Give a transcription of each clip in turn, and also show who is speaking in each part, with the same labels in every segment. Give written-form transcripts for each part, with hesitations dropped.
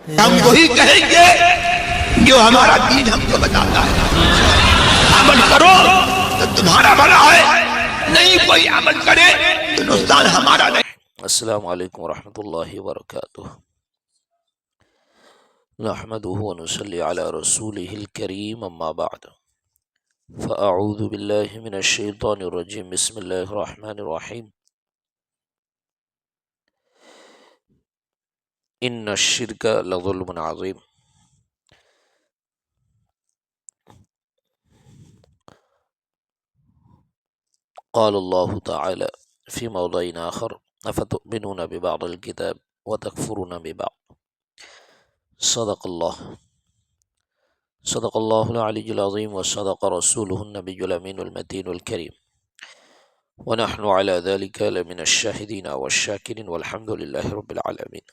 Speaker 1: ہم وہی کہیں گے جو ہمارا دین ہم کو بتاتا ہے. عمل کرو تو تمہارا بھلا ہے، نہیں کوئی عمل کرے تو نقصان ہمارا نہیں.
Speaker 2: السلام علیکم ورحمۃ اللہ وبرکاتہ. نحمده ونصلي على رسوله الكريم اما بعد فاعوذ بالله من الشيطان الرجيم. بسم الله الرحمن الرحيم. ان الشرك لظلم عظيم. قال الله تعالى في موضع آخر افتؤمنون ببعض الكتاب وتكفرون ببعض. صدق الله العلي العظيم وصدق رسوله النبي الأمين المتين الكريم ونحن على ذلك لمن الشاهدين والشاكرين والحمد لله رب العالمين.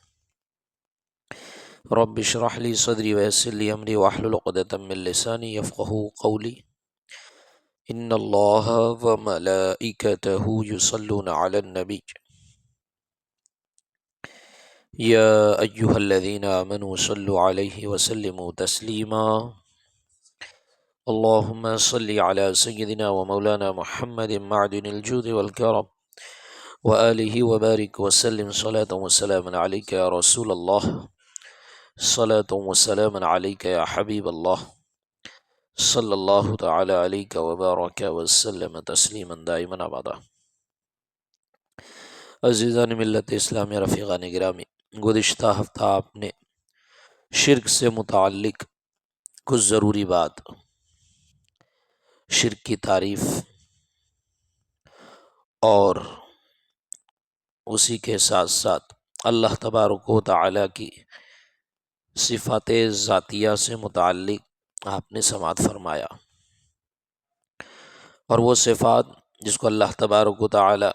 Speaker 2: رب اشرح لي صدري ويسر لي أمري واحلل عقدة من لساني يفقهوا قولي. إن الله وملائكته يصلون على النبي يا أيها الذين آمنوا صلوا عليه وسلموا تسليما. اللهم صل على سيدنا ومولانا محمد معدن الجود والكرم وآله وبارك وسلم صلاة وسلاما عليك يا رسول الله، صلاة وسلاما عليك يا حبيب الله، صلی اللہ تعالی علیہ وبارک وسلم تسلیما دائما ابدا. عزیزان ملت اسلامی، رفیقان گرامی، گزشتہ ہفتہ آپ نے شرک سے متعلق کچھ ضروری بات، شرک کی تعریف اور اسی کے ساتھ ساتھ اللہ تبارک و تعالی کی صفات ذاتیہ سے متعلق آپ نے سماعت فرمایا. اور وہ صفات جس کو اللہ تبارک و تعالی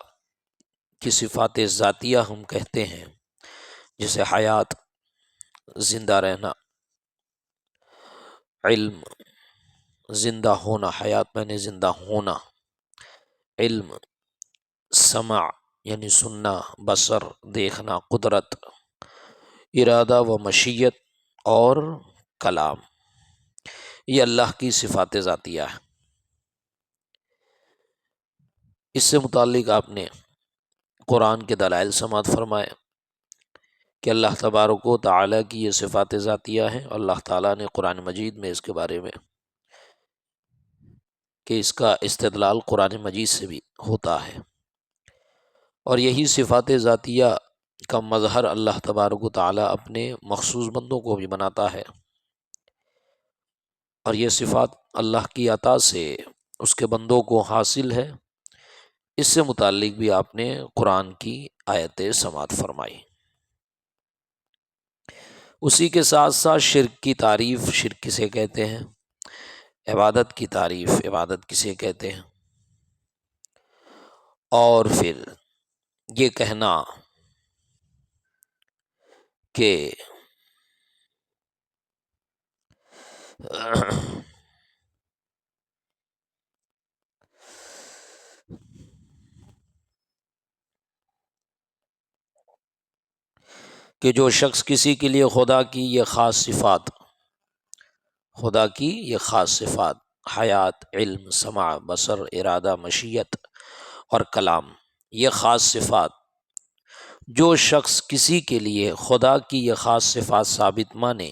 Speaker 2: کی صفات ذاتیہ ہم کہتے ہیں، جیسے حیات، زندہ رہنا، علم، زندہ ہونا، حیات میں نے زندہ ہونا، علم، سمع یعنی سننا، بصر دیکھنا، قدرت، ارادہ و مشیت اور کلام، یہ اللہ کی صفات ذاتیہ ہے. اس سے متعلق آپ نے قرآن کے دلائل سماعت فرمائے کہ اللہ تبارک و تعالیٰ کی یہ صفات ذاتیہ ہیں. اللہ تعالیٰ نے قرآن مجید میں اس کے بارے میں کہ اس کا استدلال قرآن مجید سے بھی ہوتا ہے، اور یہی صفات ذاتیہ کا مظہر اللہ تبارک و تعالیٰ اپنے مخصوص بندوں کو بھی بناتا ہے. اور یہ صفات اللہ کی عطا سے اس کے بندوں کو حاصل ہے. اس سے متعلق بھی آپ نے قرآن کی آیتیں سماعت فرمائی. اسی کے ساتھ ساتھ شرک کی تعریف، شرک کسے کہتے ہیں، عبادت کی تعریف، عبادت کسے کہتے ہیں، اور پھر یہ کہنا کہ جو شخص کسی کے لیے خدا کی یہ خاص صفات، خدا کی یہ خاص صفات، حیات، علم، سمع، بصر، ارادہ، مشیت اور کلام، یہ خاص صفات، جو شخص کسی کے لیے خدا کی یہ خاص صفات ثابت مانے،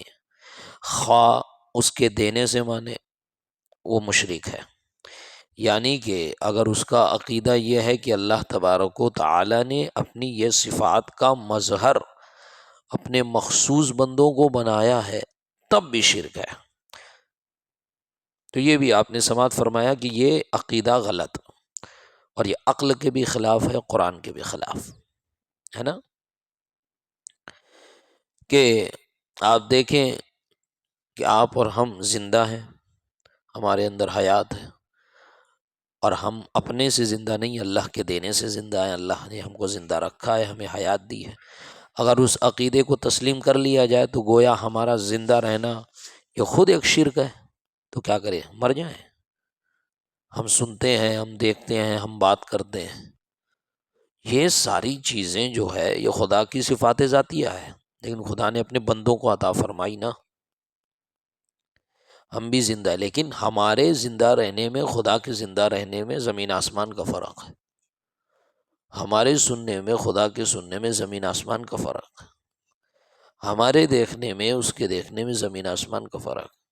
Speaker 2: خواہ اس کے دینے سے مانے، وہ مشرک ہے. یعنی کہ اگر اس کا عقیدہ یہ ہے کہ اللہ تبارک و تعالی نے اپنی یہ صفات کا مظہر اپنے مخصوص بندوں کو بنایا ہے، تب بھی شرک ہے. تو یہ بھی آپ نے سماعت فرمایا کہ یہ عقیدہ غلط، اور یہ عقل کے بھی خلاف ہے، قرآن کے بھی خلاف ہے نا. کہ آپ دیکھیں کہ آپ اور ہم زندہ ہیں، ہمارے اندر حیات ہے، اور ہم اپنے سے زندہ نہیں، اللہ کے دینے سے زندہ ہیں. اللہ نے ہم کو زندہ رکھا ہے، ہمیں حیات دی ہے. اگر اس عقیدے کو تسلیم کر لیا جائے تو گویا ہمارا زندہ رہنا یہ خود ایک شرک ہے. تو کیا کریں، مر جائیں؟ ہم سنتے ہیں، ہم دیکھتے ہیں، ہم بات کرتے ہیں، یہ ساری چیزیں جو ہے یہ خدا کی صفات ذاتیہ ہے. لیکن خدا نے اپنے بندوں کو عطا فرمائی نا، ہم بھی زندہ ہیں، لیکن ہمارے زندہ رہنے میں، خدا کے زندہ رہنے میں زمین آسمان کا فرق ہے، ہمارے سننے میں، خدا کے سننے میں زمین آسمان کا فرق ہے، ہمارے دیکھنے میں، اس کے دیکھنے میں زمین آسمان کا فرق ہے،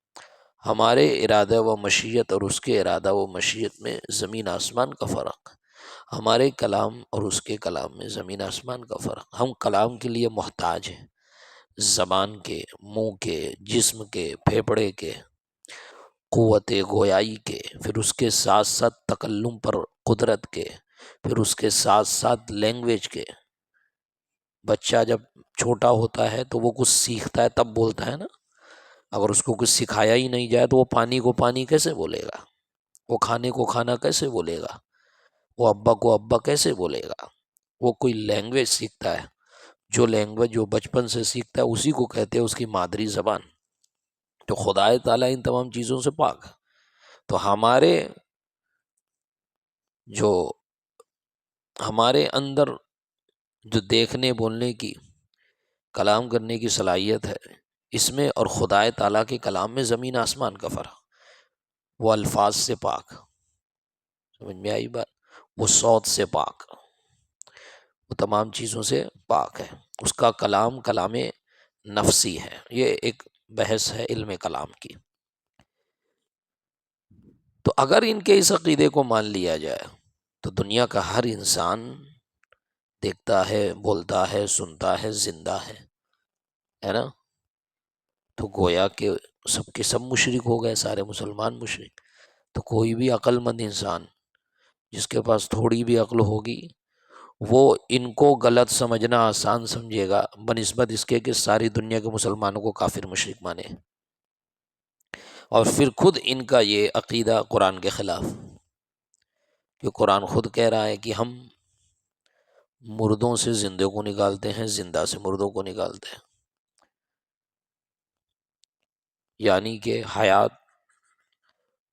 Speaker 2: ہمارے ارادہ و مشیت اور اس کے ارادہ و مشیت میں زمین آسمان کا فرق ہے، ہمارے کلام اور اس کے کلام میں زمین آسمان کا فرق۔ ہم کلام کے لیے محتاج ہیں، زبان کے، منہ کے، جسم کے، پھیپھڑے کے، قوت گویائی کے، پھر اس کے ساتھ ساتھ تکلم پر قدرت کے، پھر اس کے ساتھ ساتھ لینگویج کے۔ بچہ جب چھوٹا ہوتا ہے تو وہ کچھ سیکھتا ہے تب بولتا ہے نا، اگر اس کو کچھ سکھایا ہی نہیں جائے تو وہ پانی کو پانی کیسے بولے گا، وہ کھانے کو کھانا کیسے بولے گا، وہ ابا کو ابا کیسے بولے گا؟ وہ کوئی لینگویج سیکھتا ہے، جو لینگویج جو بچپن سے سیکھتا ہے اسی کو کہتے ہیں اس کی مادری زبان۔ تو خدا تعالیٰ ان تمام چیزوں سے پاک ہے۔ تو ہمارے اندر جو دیکھنے، بولنے کی، کلام کرنے کی صلاحیت ہے، اس میں اور خدا تعالیٰ کے کلام میں زمین آسمان کا فرق۔ وہ الفاظ سے پاک، سمجھ میں آئی بات؟ وہ صوت سے پاک، وہ تمام چیزوں سے پاک ہے، اس کا کلام کلام نفسی ہے۔ یہ ایک بحث ہے علم کلام کی۔ تو اگر ان کے اس عقیدے کو مان لیا جائے تو دنیا کا ہر انسان دیکھتا ہے، بولتا ہے، سنتا ہے، زندہ ہے نا؟ تو گویا کہ سب کے سب مشرک ہو گئے، سارے مسلمان مشرک۔ تو کوئی بھی عقل مند انسان جس کے پاس تھوڑی بھی عقل ہوگی وہ ان کو غلط سمجھنا آسان سمجھے گا بنسبت اس کے کہ ساری دنیا کے مسلمانوں کو کافر مشرک مانے، اور پھر خود ان کا یہ عقیدہ قرآن کے خلاف، کہ قرآن خود کہہ رہا ہے کہ ہم مردوں سے زندوں کو نکالتے ہیں، زندہ سے مردوں کو نکالتے ہیں، یعنی کہ حیات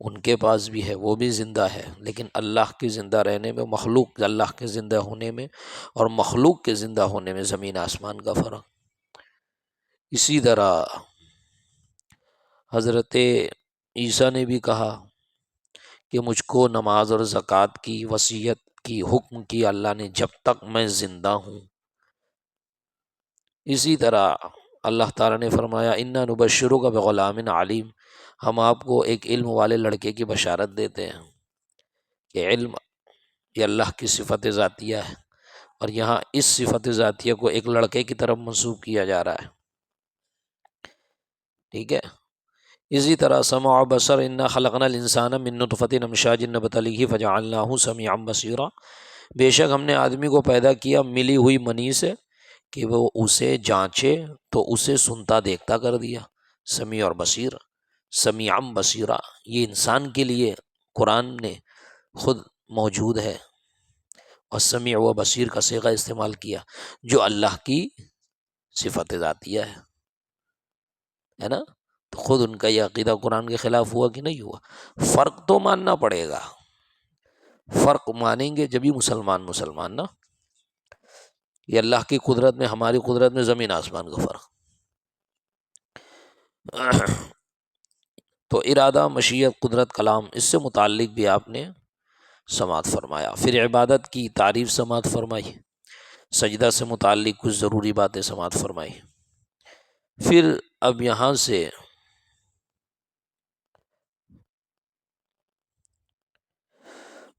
Speaker 2: ان کے پاس بھی ہے، وہ بھی زندہ ہے، لیکن اللہ کے زندہ رہنے میں، مخلوق اللہ کے زندہ ہونے میں اور مخلوق کے زندہ ہونے میں زمین آسمان کا فرق۔ اسی طرح حضرت عیسیٰ نے بھی کہا کہ مجھ کو نماز اور زکوٰۃ کی وصیت کی حکم کی اللہ نے جب تک میں زندہ ہوں۔ اسی طرح اللہ تعالیٰ نے فرمایا اِنَّا نُبَشِّرُكَ بِغُلَامٍ عَلِيمٍ، ہم آپ کو ایک علم والے لڑکے کی بشارت دیتے ہیں کہ علم یہ اللہ کی صفت ذاتیہ ہے، اور یہاں اس صفت ذاتیہ کو ایک لڑکے کی طرف منسوب کیا جا رہا ہے، ٹھیک ہے۔ اسی طرح سمع و بصر انا خلقنا الانسان من نطفۃ امشاج نبتلیہ فجعلناہ سمیعا بصیرا، بے شک ہم نے آدمی کو پیدا کیا ملی ہوئی منی سے کہ وہ اسے جانچے تو اسے سنتا دیکھتا کر دیا، سمیع اور بصیر، سمیعا بصیرا، یہ انسان کے لیے قرآن نے خود موجود ہے، اور سمیع و بصیر کا صیغہ استعمال کیا جو اللہ کی صفت ذاتیہ ہے نا۔ تو خود ان کا یہ عقیدہ قرآن کے خلاف ہوا کہ نہیں ہوا؟ فرق تو ماننا پڑے گا، فرق مانیں گے جبھی مسلمان نا۔ یہ اللہ کی قدرت میں، ہماری قدرت میں زمین آسمان کا فرق۔ تو ارادہ، مشیت، قدرت، کلام، اس سے متعلق بھی آپ نے سماعت فرمایا۔ پھر عبادت کی تعریف سماعت فرمائی، سجدہ سے متعلق کچھ ضروری باتیں سماعت فرمائی۔ پھر اب یہاں سے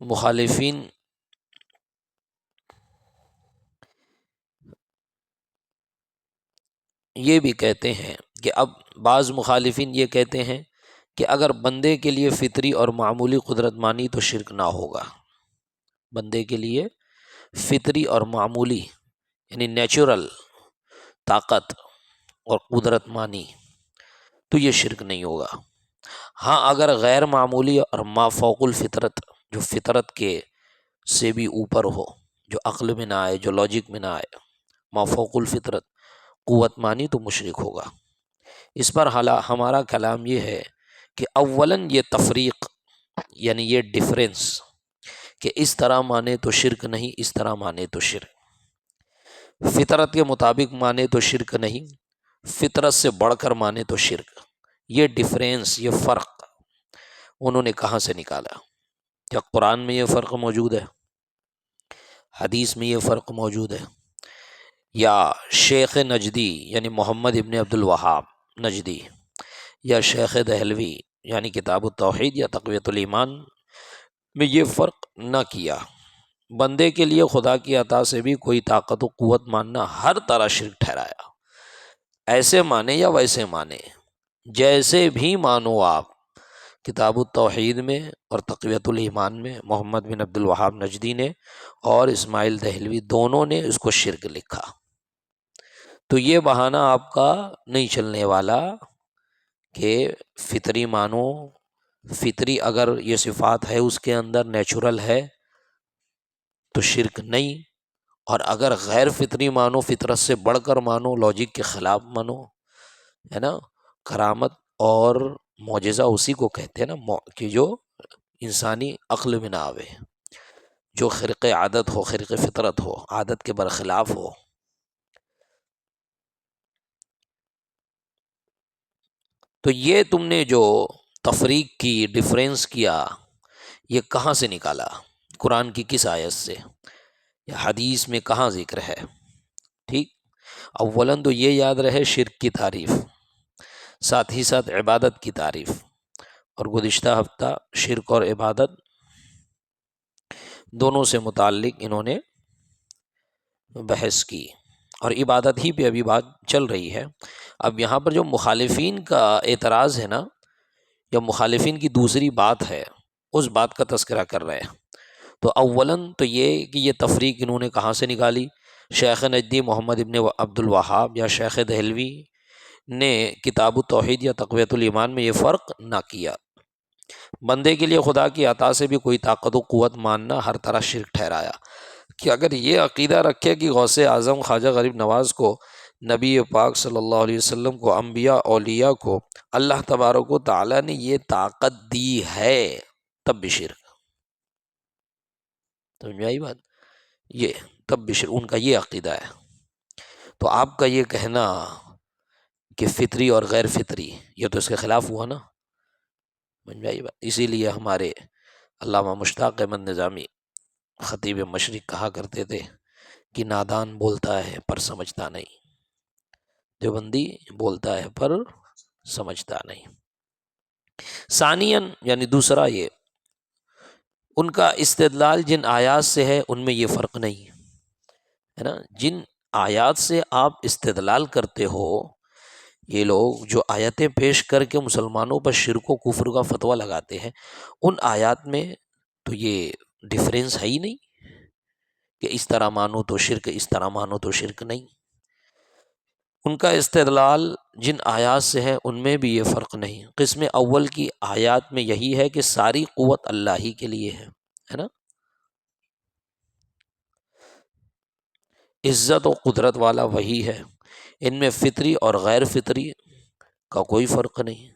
Speaker 2: مخالفین یہ بھی کہتے ہیں کہ اب بعض مخالفین یہ کہتے ہیں کہ اگر بندے کے لیے فطری اور معمولی قدرت مانی تو شرک نہ ہوگا، بندے کے لیے فطری اور معمولی یعنی نیچرل طاقت اور قدرت مانی تو یہ شرک نہیں ہوگا۔ ہاں اگر غیر معمولی اور ما فوق الفطرت، جو فطرت کے سے بھی اوپر ہو، جو عقل میں نہ آئے، جو لاجک میں نہ آئے، ما فوق الفطرت قوت مانی تو مشرک ہوگا۔ اس پر ہمارا کلام یہ ہے کہ اولاً یہ تفریق یعنی یہ ڈفرینس کہ اس طرح مانے تو شرک نہیں، اس طرح مانے تو شرک۔ فطرت کے مطابق مانے تو شرک نہیں، فطرت سے بڑھ کر مانے تو شرک۔ یہ ڈفرینس، یہ فرق انہوں نے کہاں سے نکالا؟ کیا قرآن میں یہ فرق موجود ہے؟ حدیث میں یہ فرق موجود ہے؟ یا شیخ نجدی یعنی محمد ابن عبد الوہاب نجدی، یا شیخ دہلوی یعنی کتاب التوحید یا تقویۃ الایمان میں یہ فرق نہ کیا؟ بندے کے لیے خدا کی عطا سے بھی کوئی طاقت و قوت ماننا ہر طرح شرک ٹھہرایا، ایسے مانے یا ویسے مانے، جیسے بھی مانو آپ۔ کتاب التوحید میں اور تقویۃ الایمان میں محمد بن عبد الوہاب نجدی نے اور اسماعیل دہلوی دونوں نے اس کو شرک لکھا۔ تو یہ بہانہ آپ کا نہیں چلنے والا کہ فطری مانو، فطری اگر یہ صفات ہے اس کے اندر نیچرل ہے تو شرک نہیں، اور اگر غیر فطری مانو، فطرت سے بڑھ کر مانو، لاجک کے خلاف مانو، ہے نا۔ کرامت اور معجزہ اسی کو کہتے ہیں نا کہ جو انسانی عقل میں نہ آوے، جو خرق عادت ہو، خرق فطرت ہو، عادت کے برخلاف ہو۔ تو یہ تم نے جو تفریق کی، ڈفرینس کیا، یہ کہاں سے نکالا؟ قرآن کی کس آیت سے یا حدیث میں کہاں ذکر ہے؟ ٹھیک، اولاً تو یہ یاد رہے شرک کی تعریف، ساتھ ہی ساتھ عبادت کی تعریف، اور گزشتہ ہفتہ شرک اور عبادت دونوں سے متعلق انہوں نے بحث کی، اور عبادت ہی پہ ابھی بات چل رہی ہے۔ اب یہاں پر جو مخالفین کا اعتراض ہے نا، یا مخالفین کی دوسری بات ہے، اس بات کا تذکرہ کر رہے ہیں۔ تو اولاً تو یہ کہ یہ تفریق انہوں نے کہاں سے نکالی؟ شیخ نجدی محمد ابن عبد الوہاب یا شیخ دہلوی نے کتاب التوحید یا تقویۃ الایمان میں یہ فرق نہ کیا۔ بندے کے لیے خدا کی عطا سے بھی کوئی طاقت و قوت ماننا ہر طرح شرک ٹھہرایا، کہ اگر یہ عقیدہ رکھے کہ غوث اعظم خواجہ غریب نواز کو، نبی پاک صلی اللہ علیہ وسلم کو، انبیاء اولیاء کو اللہ تبارک و تعالیٰ نے یہ طاقت دی ہے، تب بھی شرک۔ سمجھ میں آئی بات؟ یہ تب بھی شرک، ان کا یہ عقیدہ ہے۔ تو آپ کا یہ کہنا کہ فطری اور غیر فطری، یہ تو اس کے خلاف ہوا نا۔ سمجھ میں آئی بات؟ اسی لیے ہمارے علامہ مشتاق احمد نظامی خطیب مشرق کہا کرتے تھے کہ نادان بولتا ہے پر سمجھتا نہیں، دیوبندی بولتا ہے پر سمجھتا نہیں۔ ثانیاً یعنی دوسرا، یہ ان کا استدلال جن آیات سے ہے ان میں یہ فرق نہیں ہے نا۔ جن آیات سے آپ استدلال کرتے ہو، یہ لوگ جو آیتیں پیش کر کے مسلمانوں پر شرک و کفر کا فتویٰ لگاتے ہیں، ان آیات میں تو یہ ڈفرینس ہے ہی نہیں کہ اس طرح مانو تو شرک، اس طرح مانو تو شرک نہیں۔ ان کا استدلال جن آیات سے ہے ان میں بھی یہ فرق نہیں۔ قسم اول کی آیات میں یہی ہے کہ ساری قوت اللہ ہی کے لیے ہے نا، عزت و قدرت والا وہی ہے، ان میں فطری اور غیر فطری کا کوئی فرق نہیں۔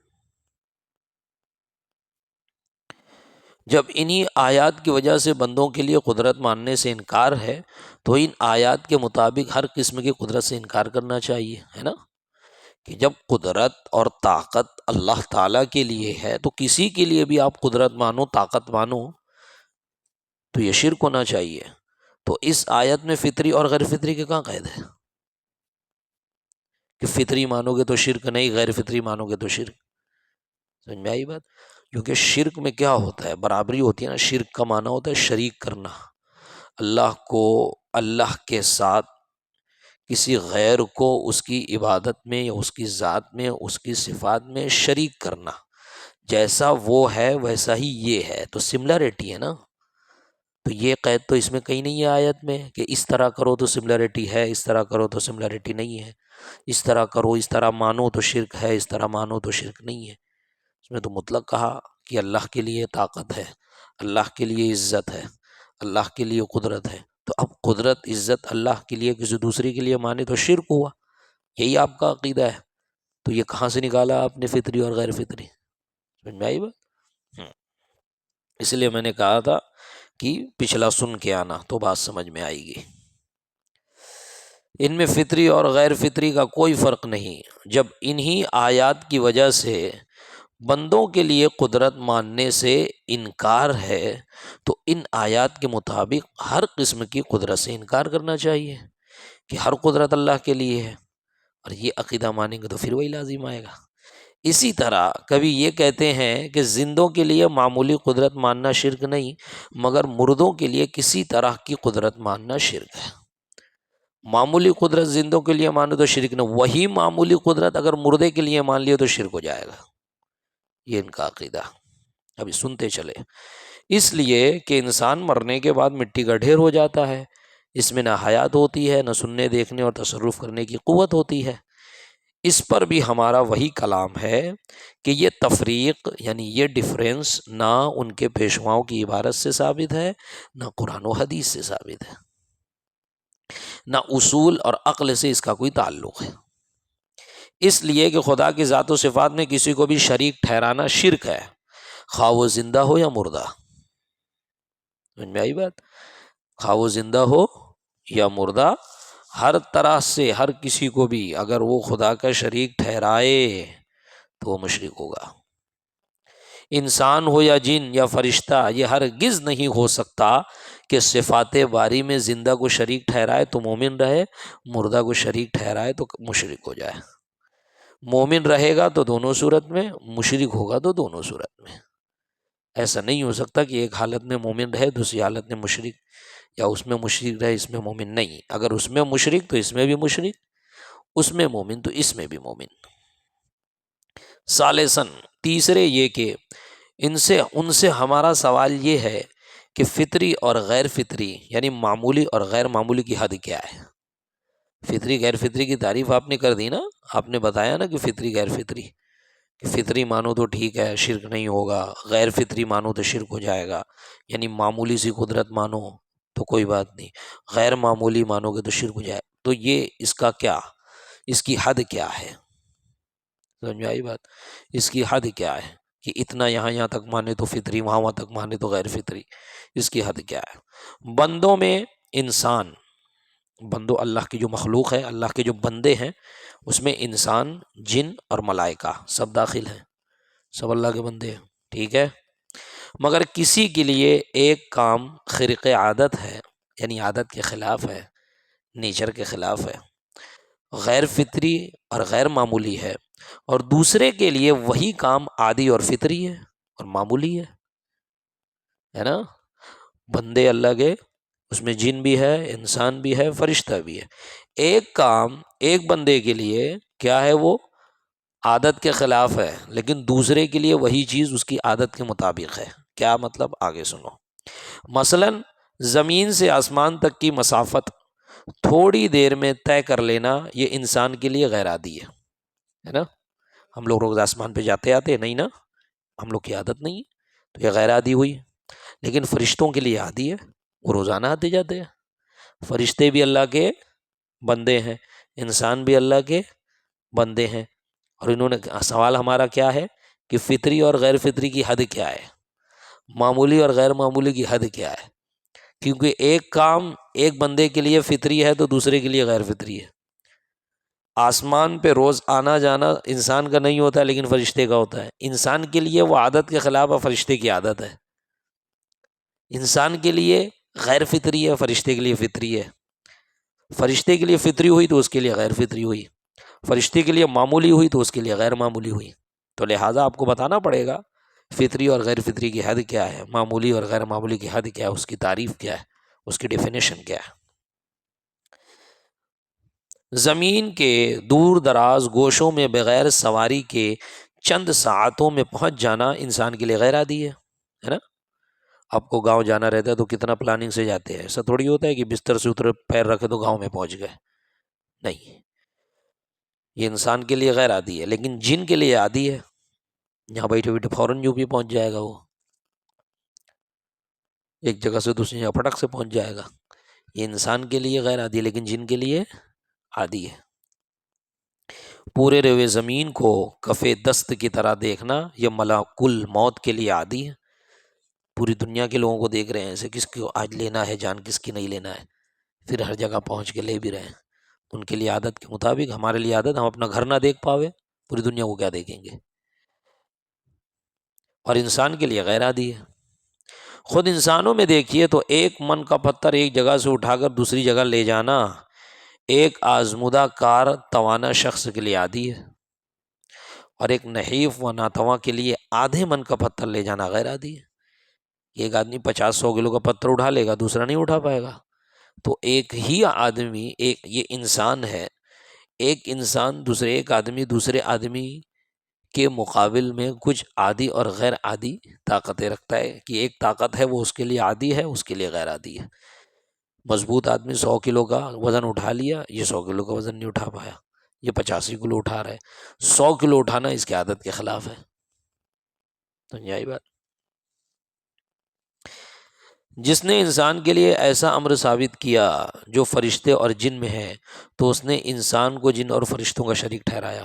Speaker 2: جب انہی آیات کی وجہ سے بندوں کے لیے قدرت ماننے سے انکار ہے، تو ان آیات کے مطابق ہر قسم کی قدرت سے انکار کرنا چاہیے، ہے نا۔ کہ جب قدرت اور طاقت اللہ تعالیٰ کے لیے ہے تو کسی کے لیے بھی آپ قدرت مانو، طاقت مانو، تو یہ شرک ہونا چاہیے۔ تو اس آیت میں فطری اور غیر فطری کے کہاں قید ہے کہ فطری مانو گے تو شرک نہیں، غیر فطری مانو گے تو شرک؟ سمجھ میں آئی بات؟ کیونکہ شرک میں کیا ہوتا ہے، برابری ہوتی ہے نا۔ شرک کا معنی ہوتا ہے شریک کرنا، اللہ کو اللہ کے ساتھ کسی غیر کو اس کی عبادت میں یا اس کی ذات میں، اس کی صفات میں شریک کرنا۔ جیسا وہ ہے ویسا ہی یہ ہے، تو سملرٹی ہے نا۔ تو یہ قید تو اس میں کہیں نہیں ہے آیت میں کہ اس طرح کرو تو سملرٹی ہے، اس طرح کرو تو سملرٹی نہیں ہے، اس طرح کرو، اس طرح مانو تو شرک ہے، اس طرح مانو تو شرک نہیں ہے۔ اس میں تو مطلق کہا کہ اللہ کے لیے طاقت ہے، اللہ کے لیے عزت ہے، اللہ کے لیے قدرت ہے۔ تو اب قدرت عزت اللہ کے لیے کسی دوسرے کے لیے مانے تو شرک ہوا، یہی آپ کا عقیدہ ہے۔ تو یہ کہاں سے نکالا آپ نے فطری اور غیر فطری؟ سمجھ میں آئی بات؟ اس لیے میں نے کہا تھا کہ پچھلا سن کے آنا تو بات سمجھ میں آئے گی۔ ان میں فطری اور غیر فطری کا کوئی فرق نہیں۔ جب انہی آیات کی وجہ سے بندوں کے لیے قدرت ماننے سے انکار ہے تو ان آیات کے مطابق ہر قسم کی قدرت سے انکار کرنا چاہیے کہ ہر قدرت اللہ کے لیے ہے، اور یہ عقیدہ مانیں گے تو پھر وہی لازم آئے گا۔ اسی طرح کبھی یہ کہتے ہیں کہ زندوں کے لیے معمولی قدرت ماننا شرک نہیں، مگر مردوں کے لیے کسی طرح کی قدرت ماننا شرک ہے۔ معمولی قدرت زندوں کے لیے مانو تو شرک نہ، وہی معمولی قدرت اگر مردے کے لیے مان لیے تو شرک ہو جائے گا۔ یہ ان کا عقیدہ۔ ابھی سنتے چلے، اس لیے کہ انسان مرنے کے بعد مٹی کا ڈھیر ہو جاتا ہے، اس میں نہ حیات ہوتی ہے، نہ سننے دیکھنے اور تصرف کرنے کی قوت ہوتی ہے۔ اس پر بھی ہمارا وہی کلام ہے کہ یہ تفریق یعنی یہ ڈفرینس نہ ان کے پیشواؤں کی عبارت سے ثابت ہے، نہ قرآن و حدیث سے ثابت ہے، نہ اصول اور عقل سے اس کا کوئی تعلق ہے۔ اس لیے کہ خدا کی ذات و صفات میں کسی کو بھی شریک ٹھہرانا شرک ہے، خواہ وہ زندہ ہو یا مردہ۔ سمجھ میں آئی بات؟ خواہ وہ زندہ ہو یا مردہ، ہر طرح سے ہر کسی کو بھی اگر وہ خدا کا شریک ٹھہرائے تو وہ مشرک ہوگا۔ انسان ہو یا جن یا فرشتہ، یہ ہرگز نہیں ہو سکتا کہ صفات باری میں زندہ کو شریک ٹھہرائے تو مومن رہے، مردہ کو شریک ٹھہرائے تو مشرک ہو جائے۔ مومن رہے گا تو دونوں صورت میں، مشرک ہوگا تو دونوں صورت میں۔ ایسا نہیں ہو سکتا کہ ایک حالت میں مومن رہے دوسری حالت میں مشرک، یا اس میں مشرک رہے اس میں مومن نہیں۔ اگر اس میں مشرک تو اس میں بھی مشرک، اس میں مومن تو اس میں بھی مومن۔ ثالثاً، تیسرے یہ کہ ان سے ہمارا سوال یہ ہے کہ فطری اور غیر فطری یعنی معمولی اور غیر معمولی کی حد کیا ہے؟ فطری غیر فطری کی تعریف آپ نے کر دی نا، آپ نے بتایا نا کہ فطری غیر فطری، کہ فطری مانو تو ٹھیک ہے شرک نہیں ہوگا، غیر فطری مانو تو شرک ہو جائے گا، یعنی معمولی سی قدرت مانو تو کوئی بات نہیں، غیر معمولی مانو گے تو شرک ہو جائے۔ تو یہ اس کا کیا، اس کی حد کیا ہے؟ سمجھ میں آئی بات؟ اس کی حد کیا ہے کہ اتنا یہاں تک مانے تو فطری، وہاں تک مانے تو غیر فطری، اس کی حد کیا ہے؟ بندوں میں انسان، بندوں اللہ کی جو مخلوق ہے، اللہ کے جو بندے ہیں، اس میں انسان، جن اور ملائکہ سب داخل ہیں، سب اللہ کے بندے ہیں، ٹھیک ہے؟ مگر کسی کے لیے ایک کام خرق عادت ہے، یعنی عادت کے خلاف ہے، نیچر کے خلاف ہے، غیر فطری اور غیر معمولی ہے، اور دوسرے کے لیے وہی کام عادی اور فطری ہے اور معمولی ہے نا؟ بندے اللہ کے، اس میں جن بھی ہے، انسان بھی ہے، فرشتہ بھی ہے۔ ایک کام ایک بندے کے لیے کیا ہے، وہ عادت کے خلاف ہے، لیکن دوسرے کے لیے وہی چیز اس کی عادت کے مطابق ہے۔ کیا مطلب؟ آگے سنو۔ مثلا زمین سے آسمان تک کی مسافت تھوڑی دیر میں طے کر لینا، یہ انسان کے لیے غیر عادی ہے نا؟ ہم لوگ روز آسمان پہ جاتے آتے نہیں نا، ہم لوگ کی عادت نہیں ہے، تو یہ غیر عادی ہوئی۔ لیکن فرشتوں کے لیے عادی ہے، وہ روزانہ آتے جاتے ہیں۔ فرشتے بھی اللہ کے بندے ہیں، انسان بھی اللہ کے بندے ہیں، اور انہوں نے سوال ہمارا کیا ہے کہ فطری اور غیر فطری کی حد کیا ہے، معمولی اور غیر معمولی کی حد کیا ہے؟ کیونکہ ایک کام ایک بندے کے لیے فطری ہے تو دوسرے کے لیے غیر فطری ہے۔ آسمان پہ روز آنا جانا انسان کا نہیں ہوتا لیکن فرشتے کا ہوتا ہے۔ انسان کے لیے وہ عادت کے خلاف ہے، فرشتے کی عادت ہے۔ انسان کے لیے غیر فطری ہے، فرشتے کے لیے فطری ہے۔ فرشتے کے لیے فطری ہوئی تو اس کے لیے غیر فطری ہوئی، فرشتے کے لیے معمولی ہوئی تو اس کے لیے غیر معمولی ہوئی۔ تو لہٰذا آپ کو بتانا پڑے گا فطری اور غیر فطری کی حد کیا ہے، معمولی اور غیر معمولی کی حد کیا ہے، اس کی تعریف کیا ہے، اس کی ڈیفینیشن کیا ہے۔ زمین کے دور دراز گوشوں میں بغیر سواری کے چند ساعتوں میں پہنچ جانا انسان کے لیے غیر عادی ہے نا؟ آپ کو گاؤں جانا رہتا ہے تو کتنا پلاننگ سے جاتے ہیں، ایسا تھوڑی ہوتا ہے کہ بستر سے اترے پیر رکھے تو گاؤں میں پہنچ گئے، نہیں، یہ انسان کے لیے غیر عادی ہے۔ لیکن جن کے لیے عادی ہے، یہاں بیٹھے بیٹھے فوراً جو بھی پہنچ جائے گا، وہ ایک جگہ سے دوسری جگہ پٹک سے پہنچ جائے گا۔ یہ انسان کے لیے غیر عادی ہے لیکن جن کے لیے عادی ہے۔ پورے روئے زمین کو کف دست کی طرح دیکھنا یہ ملک الموت کے لیے عادی ہے۔ پوری دنیا کے لوگوں کو دیکھ رہے ہیں ایسے، کس کو آج لینا ہے جان، کس کی نہیں لینا ہے، پھر ہر جگہ پہنچ کے لے بھی رہے ہیں، ان کے لیے عادت کے مطابق، ہمارے لیے عادت، ہم اپنا گھر نہ دیکھ پاوے، پوری دنیا کو کیا دیکھیں گے؟ اور انسان کے لیے غیر عادی ہے۔ خود انسانوں میں دیکھیے تو ایک من کا پتھر ایک جگہ سے اٹھا کر دوسری جگہ لے جانا ایک آزمودہ کار توانا شخص کے لیے عادی ہے، اور ایک نحیف و ناتواں کے لیے آدھے من کا پتھر لے جانا غیر عادی ہے۔ ایک آدمی 50-100 کلو کا پتھر اٹھا لے گا، دوسرا نہیں اٹھا پائے گا۔ تو ایک ہی آدمی، ایک یہ انسان ہے، ایک انسان ایک آدمی دوسرے آدمی کے مقابل میں کچھ عادی اور غیر عادی طاقتیں رکھتا ہے، کہ ایک طاقت ہے وہ اس کے لیے عادی ہے، اس کے لیے غیر عادی ہے۔ مضبوط آدمی 100 کلو کا وزن اٹھا لیا، یہ 100 کلو کا وزن نہیں اٹھا پایا، یہ 85 کلو اٹھا رہا ہے۔ 100 کلو اٹھانا اس کی عادت کے خلاف ہے۔ سمجھ آئی بات؟ جس نے انسان کے لیے ایسا امر ثابت کیا جو فرشتے اور جن میں ہے، تو اس نے انسان کو جن اور فرشتوں کا شریک ٹھہرایا،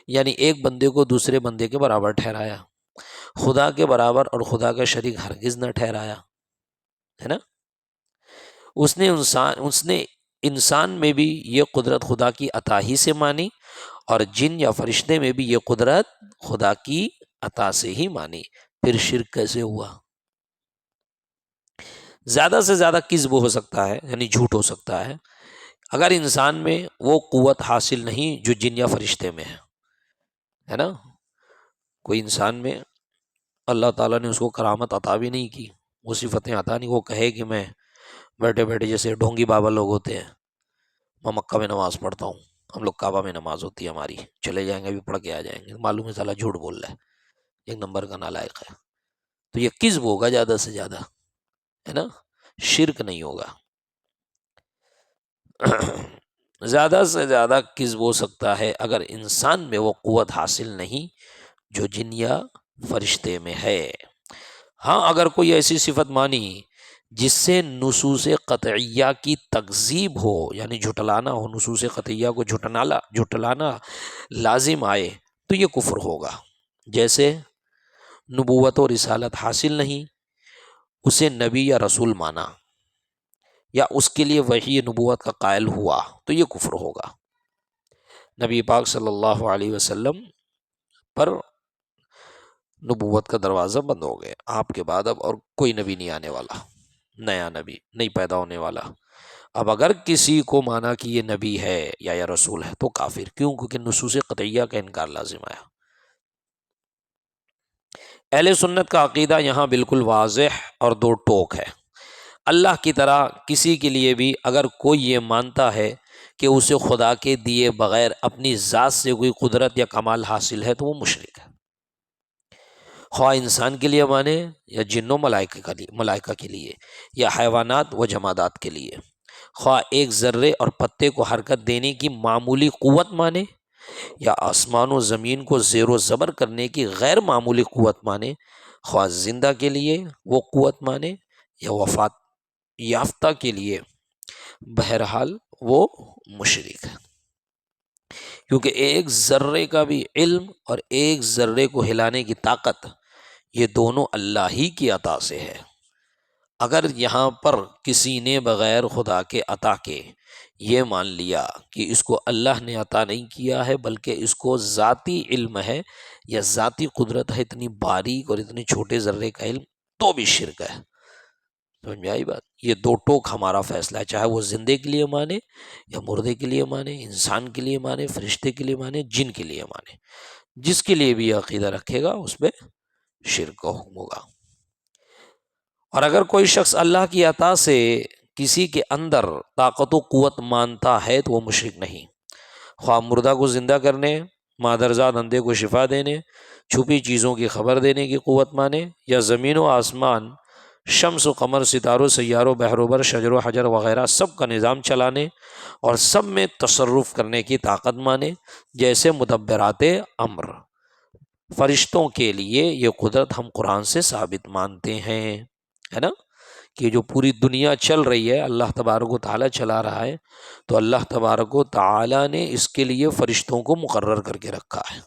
Speaker 2: یعنی ایک بندے کو دوسرے بندے کے برابر ٹھہرایا، خدا کے برابر اور خدا کا شریک ہرگز نہ ٹھہرایا، ہے نا؟ اس نے انسان میں بھی یہ قدرت خدا کی عطا ہی سے مانی، اور جن یا فرشتے میں بھی یہ قدرت خدا کی عطا سے ہی مانی۔ پھر شرک کیسے ہوا؟ زیادہ سے زیادہ کذب ہو سکتا ہے، یعنی جھوٹ ہو سکتا ہے، اگر انسان میں وہ قوت حاصل نہیں جو جن یا فرشتے میں ہے نا؟ کوئی انسان میں اللہ تعالیٰ نے اس کو کرامت عطا بھی نہیں کی، وہ صفتیں عطا نہیں، وہ کہے کہ میں بیٹھے بیٹھے، جیسے ڈھونگی بابا لوگ ہوتے ہیں، میں مکہ میں نماز پڑھتا ہوں، ہم لوگ کعبہ میں نماز ہوتی ہے ہماری، چلے جائیں گے ابھی پڑھ کے آ جائیں گے، معلوم ہے سالا جھوٹ بول رہا ہے، ایک نمبر کا نالائق ہے۔ تو یہ کذب ہوگا زیادہ سے زیادہ، ہے نا؟ شرک نہیں ہوگا۔ زیادہ سے زیادہ کذب ہو سکتا ہے اگر انسان میں وہ قوت حاصل نہیں جو جن یا فرشتے میں ہے۔ ہاں، اگر کوئی ایسی صفت مانی جس سے نصوص قطعیہ کی تکذیب ہو، یعنی جھٹلانا ہو، نصوص قطعیہ کو جھٹلانا لازم آئے، تو یہ کفر ہوگا۔ جیسے نبوت و رسالت حاصل نہیں، اسے نبی یا رسول مانا، یا اس کے لیے وحی نبوت کا قائل ہوا، تو یہ کفر ہوگا۔ نبی پاک صلی اللہ علیہ وسلم پر نبوت کا دروازہ بند ہو گیا، آپ کے بعد اب اور کوئی نبی نہیں آنے والا، نیا نبی نہیں پیدا ہونے والا۔ اب اگر کسی کو مانا کہ یہ نبی ہے یا رسول ہے تو کافر، کیوں؟ کیونکہ نصوص قطعیہ کا انکار لازم آیا۔ اہل سنت کا عقیدہ یہاں بالکل واضح اور دو ٹوک ہے۔ اللہ کی طرح کسی کے لیے بھی اگر کوئی یہ مانتا ہے کہ اسے خدا کے دیے بغیر اپنی ذات سے کوئی قدرت یا کمال حاصل ہے تو وہ مشرک ہے، خواہ انسان کے لیے مانے یا جنوں ملائکہ کے لیے یا حیوانات و جمادات کے لیے، خواہ ایک ذرے اور پتے کو حرکت دینے کی معمولی قوت مانے یا آسمان و زمین کو زیر و زبر کرنے کی غیر معمولی قوت مانے، خواہ زندہ کے لیے وہ قوت مانے یا وفات یافتہ کے لیے، بہرحال وہ مشرک ہے، کیونکہ ایک ذرے کا بھی علم اور ایک ذرے کو ہلانے کی طاقت، یہ دونوں اللہ ہی کی عطا سے ہے۔ اگر یہاں پر کسی نے بغیر خدا کے عطا کے یہ مان لیا کہ اس کو اللہ نے عطا نہیں کیا ہے بلکہ اس کو ذاتی علم ہے یا ذاتی قدرت ہے، اتنی باریک اور اتنے چھوٹے ذرے کا علم، تو بھی شرک ہے۔ سمجھ میں آئی بات؟ یہ دو ٹوک ہمارا فیصلہ ہے، چاہے وہ زندے کے لیے مانے یا مردے کے لیے مانے، انسان کے لیے مانے، فرشتے کے لیے مانے، جن کے لیے مانے، جس کے لیے بھی یہ عقیدہ رکھے گا اس میں شرک کا حکم ہوگا۔ اور اگر کوئی شخص اللہ کی عطا سے کسی کے اندر طاقت و قوت مانتا ہے تو وہ مشرک نہیں، خواہ مردہ کو زندہ کرنے، مادرزاد اندھے کو شفا دینے، چھپی چیزوں کی خبر دینے کی قوت مانے، یا زمین و آسمان، شمس و قمر، ستاروں، سیاروں، بحر و بر، شجر و حجر وغیرہ سب کا نظام چلانے اور سب میں تصرف کرنے کی طاقت مانے، جیسے مدبرات امر۔ فرشتوں کے لیے یہ قدرت ہم قرآن سے ثابت مانتے ہیں، ہے نا، کہ جو پوری دنیا چل رہی ہے اللہ تبارک و تعالیٰ چلا رہا ہے، تو اللہ تبارک و تعالیٰ نے اس کے لیے فرشتوں کو مقرر کر کے رکھا ہے۔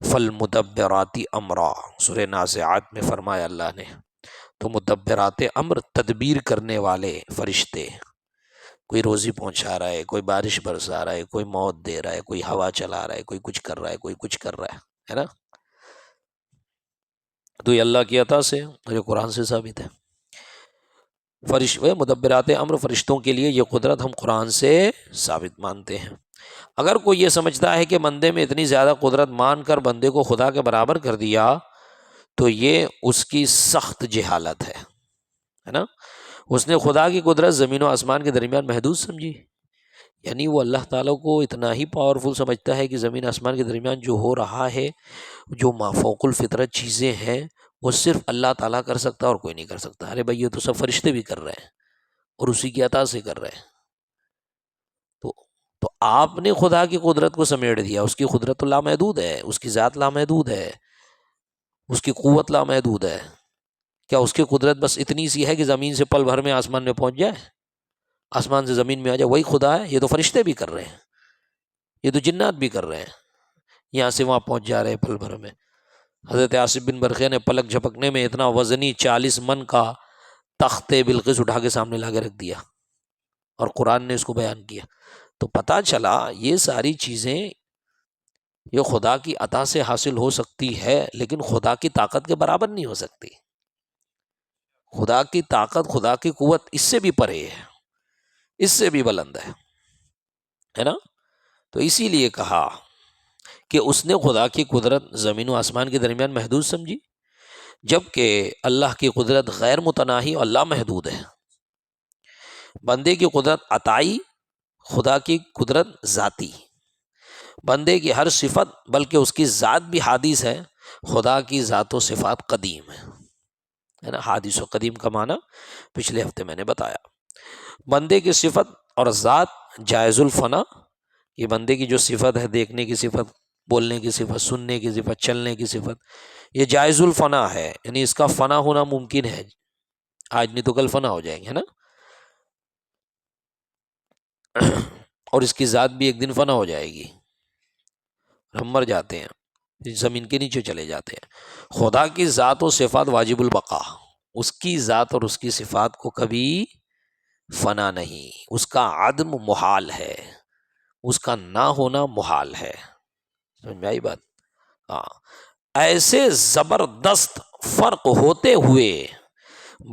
Speaker 2: فالمدبرات امرا، سورہ نازعات میں فرمایا اللہ نے، تو مدبرات امر، تدبیر کرنے والے فرشتے، کوئی روزی پہنچا رہا ہے، کوئی بارش برسا رہا ہے، کوئی موت دے رہا ہے، کوئی ہوا چلا رہا ہے، کوئی کچھ کر رہا ہے، کوئی کچھ کر رہا ہے نا؟ تو یہ اللہ کی عطا سے اور یہ قرآن سے ثابت ہے۔ مدبرات امر، فرشتوں کے لیے یہ قدرت ہم قرآن سے ثابت مانتے ہیں۔ اگر کوئی یہ سمجھتا ہے کہ بندے میں اتنی زیادہ قدرت مان کر بندے کو خدا کے برابر کر دیا تو یہ اس کی سخت جہالت ہے نا؟ اس نے خدا کی قدرت زمین و آسمان کے درمیان محدود سمجھی، یعنی وہ اللہ تعالیٰ کو اتنا ہی پاورفل سمجھتا ہے کہ زمین آسمان کے درمیان جو ہو رہا ہے، جو مافوق الفطرت چیزیں ہیں، وہ صرف اللہ تعالیٰ کر سکتا اور کوئی نہیں کر سکتا۔ ارے بھائی یہ تو سب فرشتے بھی کر رہے ہیں اور اسی کی عطا سے کر رہے ہیں۔ تو آپ نے خدا کی قدرت کو سمیٹ دیا، اس کی قدرت تو لامحدود ہے، اس کی ذات لامحدود ہے، اس کی قوت لامحدود ہے۔ کیا اس کی قدرت بس اتنی سی ہے کہ زمین سے پل بھر میں آسمان میں پہنچ جائے، آسمان سے زمین میں آ جائے، وہی خدا ہے؟ یہ تو فرشتے بھی کر رہے ہیں، یہ تو جنات بھی کر رہے ہیں، یہاں سے وہاں پہنچ جا رہے ہیں پل بھر میں۔ حضرت آصف بن برقیہ نے پلک جھپکنے میں اتنا وزنی 40 من کا تخت بلقیس اٹھا کے سامنے لا کے رکھ دیا، اور قرآن نے اس کو بیان کیا۔ تو پتہ چلا یہ ساری چیزیں یہ خدا کی عطا سے حاصل ہو سکتی ہے، لیکن خدا کی طاقت کے برابر نہیں ہو سکتی۔ خدا کی طاقت، خدا کی قوت اس سے بھی پرے ہے، اس سے بھی بلند ہے نا؟ تو اسی لیے کہا کہ اس نے خدا کی قدرت زمین و آسمان کے درمیان محدود سمجھی، جبکہ اللہ کی قدرت غیر متناہی اور لامحدود ہے۔ بندے کی قدرت عطائی، خدا کی قدرت ذاتی۔ بندے کی ہر صفت بلکہ اس کی ذات بھی حادث ہے، خدا کی ذات و صفات قدیم ہے نا؟ حادث و قدیم کا معنی پچھلے ہفتے میں نے بتایا۔ بندے کی صفت اور ذات جائز الفنا، یہ بندے کی جو صفت ہے، دیکھنے کی صفت، بولنے کی صفت، سننے کی صفت، چلنے کی صفت، یہ جائز الفنا ہے، یعنی اس کا فنا ہونا ممکن ہے، آج نہیں تو کل فنا ہو جائیں گے، ہے نا؟ اور اس کی ذات بھی ایک دن فنا ہو جائے گی، ہم مر جاتے ہیں، زمین کے نیچے چلے جاتے ہیں۔ خدا کی ذات و صفات واجب البقا، اس کی ذات اور اس کی صفات کو کبھی فنا نہیں، اس کا عدم محال ہے، اس کا نہ ہونا محال ہے۔ سمجھ میں آئی بات؟ ہاں، ایسے زبردست فرق ہوتے ہوئے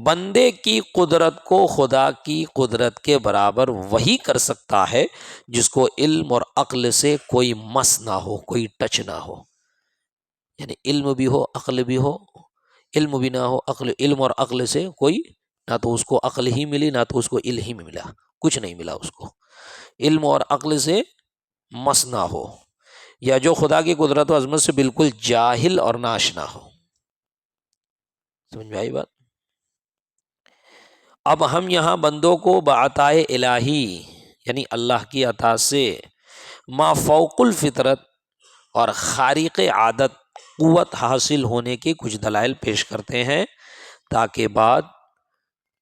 Speaker 2: بندے کی قدرت کو خدا کی قدرت کے برابر وہی کر سکتا ہے جس کو علم اور عقل سے کوئی مس نہ ہو، کوئی ٹچ نہ ہو، یعنی علم بھی ہو، عقل بھی ہو، علم بھی نہ ہو، علم اور عقل سے کوئی، نہ تو اس کو عقل ہی ملی، نہ تو اس کو علم ہی ملا، کچھ نہیں ملا اس کو، علم اور عقل سے مس نہ ہو، یا جو خدا کی قدرت و عظمت سے بالکل جاہل اور ناشنا ہو۔ سمجھ میں آئی بات؟ اب ہم یہاں بندوں کو بعطائے الہی، یعنی اللہ کی عطا سے ما فوق الفطرت اور خارق عادت قوت حاصل ہونے کے کچھ دلائل پیش کرتے ہیں تاکہ بات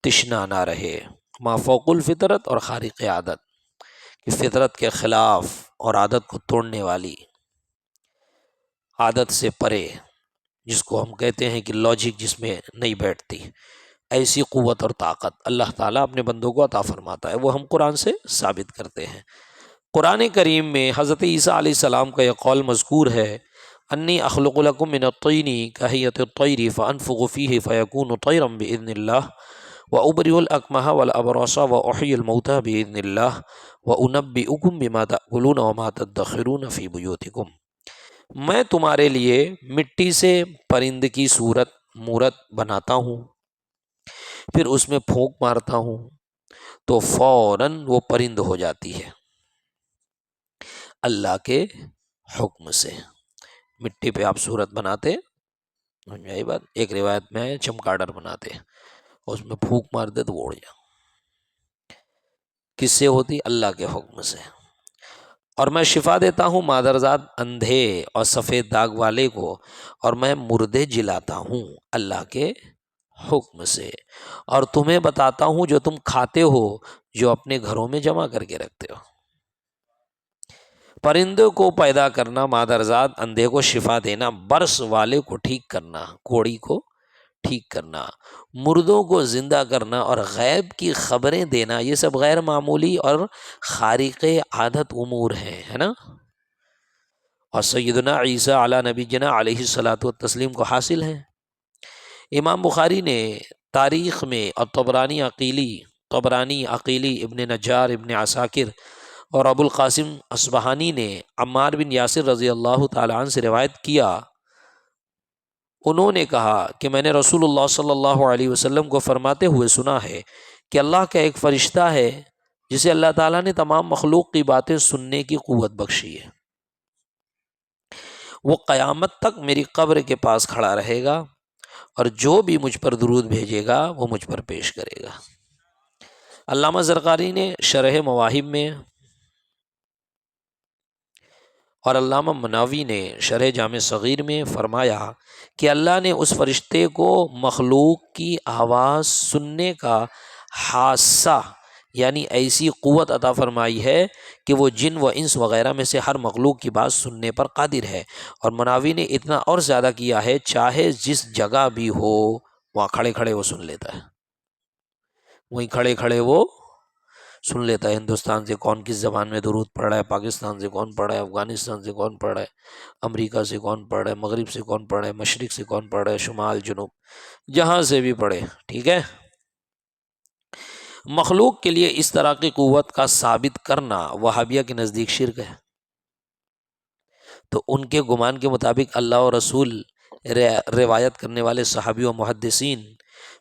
Speaker 2: تشنا نہ رہے۔ ما فوق الفطرت اور خارق عادت، کہ فطرت کے خلاف اور عادت کو توڑنے والی، عادت سے پرے، جس کو ہم کہتے ہیں کہ لاجک جس میں نہیں بیٹھتی، ایسی قوت اور طاقت اللہ تعالیٰ اپنے بندوں کو عطا فرماتا ہے، وہ ہم قرآن سے ثابت کرتے ہیں۔ قرآن کریم میں حضرت عیسیٰ علیہ السلام کا یہ قول مذکور ہے، انی اخلق لکم من الطین کہیۃ الطیر فانفخ فیہ فیکون طیرا باذن اللہ وابرئ الاکمہ والابرص واحیی الموتى باذن اللہ وانبئکم بما تأکلون وما تدخرون فی بیوتکم۔ میں تمہارے لیے مٹی سے پرند کی مورت بناتا ہوں، پھر اس میں پھونک مارتا ہوں تو فوراً وہ پرند ہو جاتی ہے اللہ کے حکم سے۔ مٹی پہ آپ صورت بناتے، یہی بات، ایک روایت میں چمگادڑ بناتے، اس میں پھونک مارتے تو وہ اڑ جا، کس سے ہوتی؟ اللہ کے حکم سے۔ اور میں شفا دیتا ہوں مادرزاد اندھے اور سفید داغ والے کو، اور میں مردے جلاتا ہوں اللہ کے حکم سے، اور تمہیں بتاتا ہوں جو تم کھاتے ہو، جو اپنے گھروں میں جمع کر کے رکھتے ہو۔ پرندوں کو پیدا کرنا، مادرزاد اندھے کو شفا دینا، برس والے کو ٹھیک کرنا، کوڑی کو ٹھیک کرنا، مردوں کو زندہ کرنا اور غیب کی خبریں دینا، یہ سب غیر معمولی اور خارق عادت امور ہیں، ہے نا، اور سیدنا عیسیٰ علی نبینا علیہ الصلاۃ والتسلیم کو حاصل ہے۔ امام بخاری نے تاریخ میں اور طبرانی عقیلی، ابن نجار، ابن عساکر اور ابو القاسم اصبہانی نے عمار بن یاسر رضی اللہ تعالی عنہ سے روایت کیا، انہوں نے کہا کہ میں نے رسول اللہ صلی اللہ علیہ وسلم کو فرماتے ہوئے سنا ہے کہ اللہ کا ایک فرشتہ ہے جسے اللہ تعالیٰ نے تمام مخلوق کی باتیں سننے کی قوت بخشی ہے، وہ قیامت تک میری قبر کے پاس کھڑا رہے گا اور جو بھی مجھ پر درود بھیجے گا وہ مجھ پر پیش کرے گا۔ علامہ زرقاری نے شرح مواہب میں اور علامہ مناوی نے شرح جامع صغیر میں فرمایا کہ اللہ نے اس فرشتے کو مخلوق کی آواز سننے کا حاسہ یعنی ایسی قوت عطا فرمائی ہے کہ وہ جن و انس وغیرہ میں سے ہر مخلوق کی بات سننے پر قادر ہے، اور مناوی نے اتنا اور زیادہ کیا ہے، چاہے جس جگہ بھی ہو وہاں کھڑے کھڑے وہ سن لیتا ہے، وہیں کھڑے کھڑے وہ سن لیتا ہے۔ ہندوستان سے کون کس زبان میں درود پڑھ رہا ہے، پاکستان سے کون پڑھ رہا ہے، افغانستان سے کون پڑھ رہا ہے، امریکہ سے کون پڑھ رہا ہے، مغرب سے کون پڑھ رہا ہے، مشرق سے کون پڑھ رہا ہے، شمال جنوب جہاں سے بھی پڑھے، ٹھیک ہے۔ مخلوق کے لیے اس طرح کی قوت کا ثابت کرنا وہابیہ کے نزدیک شرک ہے، تو ان کے گمان کے مطابق اللہ اور رسول، روایت کرنے والے صحابی و محدثین،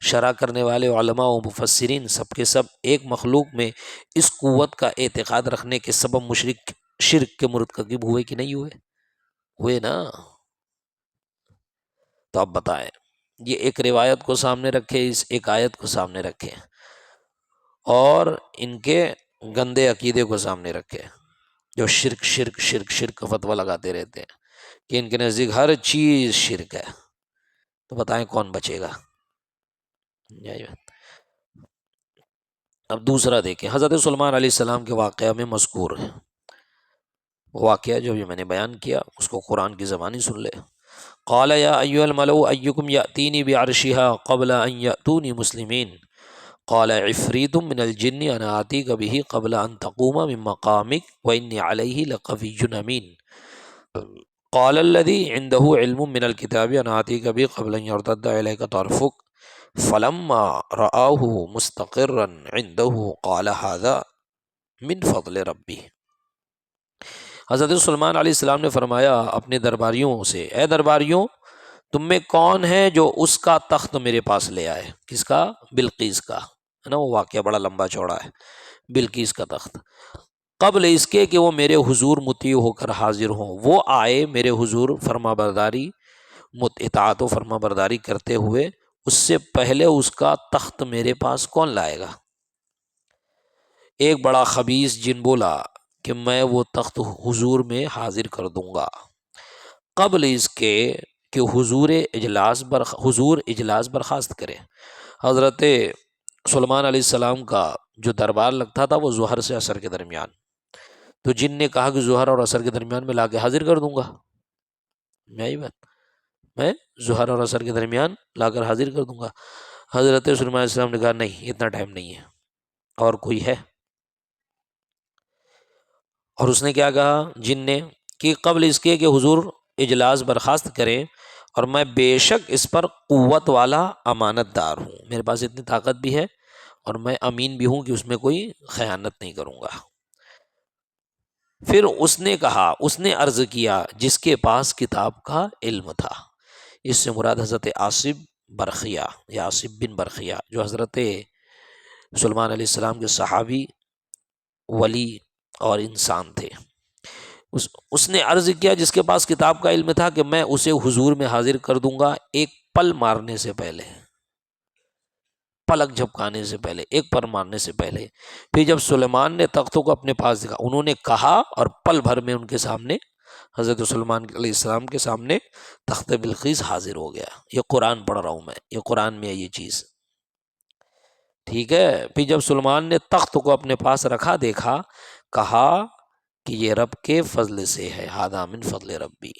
Speaker 2: شرح کرنے والے علماء و مفسرین، سب کے سب ایک مخلوق میں اس قوت کا اعتقاد رکھنے کے سبب شرک کے مرتکب ہوئے کہ نہیں ہوئے نا؟ تو اب بتائیں، یہ ایک روایت کو سامنے رکھے، اس ایک آیت کو سامنے رکھے اور ان کے گندے عقیدے کو سامنے رکھے جو شرک شرک شرک شرک کا فتویٰ لگاتے رہتے ہیں کہ ان کے نزدیک ہر چیز شرک ہے، تو بتائیں کون بچے گا؟ اب دوسرا دیکھیں، حضرت سلیمان علیہ السلام کے واقعہ میں مذکور ہے، واقعہ جو بھی میں نے بیان کیا اس کو قرآن کی زبانی سن لے۔ قال یا ایھا الملأ ایکم یأتینی بعرشها قبل ان یأتونی مسلمین قال عفریت من الجن انا آتیک بہ قبل ان تقوم من مقامک وانی علیہ لقوی امین قال الذی عنده علم من الکتاب انا آتیک بہ قبل ان یرتد الیک طرفک فلما رآہ مستقرا عنده قال هذا من فضل ربی۔ حضرت سلیمان علیہ السلام نے فرمایا اپنے درباریوں سے، اے درباریوں، تم میں کون ہے جو اس کا تخت میرے پاس لے آئے؟ کس کا؟ بلقیس کا، ہے نا، وہ واقعہ بڑا لمبا چوڑا ہے، بلقیس کا تخت، قبل اس کے کہ وہ میرے حضور مطیع ہو کر حاضر ہوں، وہ آئے میرے حضور فرما برداری اطاعت و فرما برداری کرتے ہوئے، اس سے پہلے اس کا تخت میرے پاس کون لائے گا؟ ایک بڑا خبیث جن بولا کہ میں وہ تخت حضور میں حاضر کر دوں گا قبل اس کے کہ حضور اجلاس برخاست کرے۔ حضرت سلیمان علیہ السلام کا جو دربار لگتا تھا وہ ظہر سے عصر کے درمیان، تو جن نے کہا کہ ظہر اور عصر کے درمیان میں لا کے حاضر کر دوں گا، میں ظہر اور عصر کے درمیان لا کر حاضر کر دوں گا۔ حضرت سلیمان علیہ السلام نے کہا نہیں، اتنا ٹائم نہیں ہے، اور کوئی ہے؟ اور اس نے کیا کہا جن نے کہ قبل اس کے کہ حضور اجلاس برخاست کریں اور میں بے شک اس پر قوت والا امانت دار ہوں، میرے پاس اتنی طاقت بھی ہے اور میں امین بھی ہوں کہ اس میں کوئی خیانت نہیں کروں گا۔ پھر اس نے کہا، اس نے عرض کیا جس کے پاس کتاب کا علم تھا، اس سے مراد حضرت آصب بن برخیہ جو حضرت سلیمان علیہ السلام کے صحابی، ولی اور انسان تھے۔ اس نے عرض کیا جس کے پاس کتاب کا علم تھا کہ میں اسے حضور میں حاضر کر دوں گا ایک پل مارنے سے پہلے، پلک جھپکانے سے پہلے، ایک پر مارنے سے پہلے۔ پھر جب سلیمان نے تختوں کو اپنے پاس دکھا، انہوں نے کہا اور پل بھر میں ان کے سامنے، حضرت سلیمان علیہ السلام کے سامنے تخت بلقیس حاضر ہو گیا۔ یہ قرآن پڑھ رہا ہوں میں، یہ قرآن میں ہے یہ چیز، ٹھیک ہے۔ پھر جب سلیمان نے تخت کو اپنے پاس رکھا دیکھا، کہا کہ یہ رب کے فضل سے ہے، ھذا من فضل ربی۔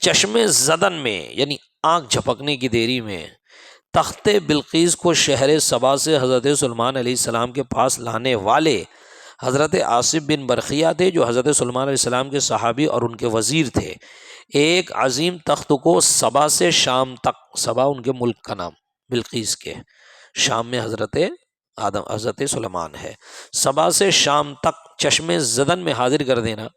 Speaker 2: چشم زدن میں یعنی آنکھ جھپکنے کی دیری میں تخت بلقیس کو شہر سبا سے حضرت سلیمان علیہ السلام کے پاس لانے والے حضرت آصف بن برقیہ تھے، جو حضرت سلیمان علیہ السلام کے صحابی اور ان کے وزیر تھے۔ ایک عظیم تخت کو سبا سے شام تک، سبا ان کے ملک کا نام، بلقیس کے، شام میں حضرت سلیمان ہے، سبا سے شام تک چشم زدن میں حاضر کر دینا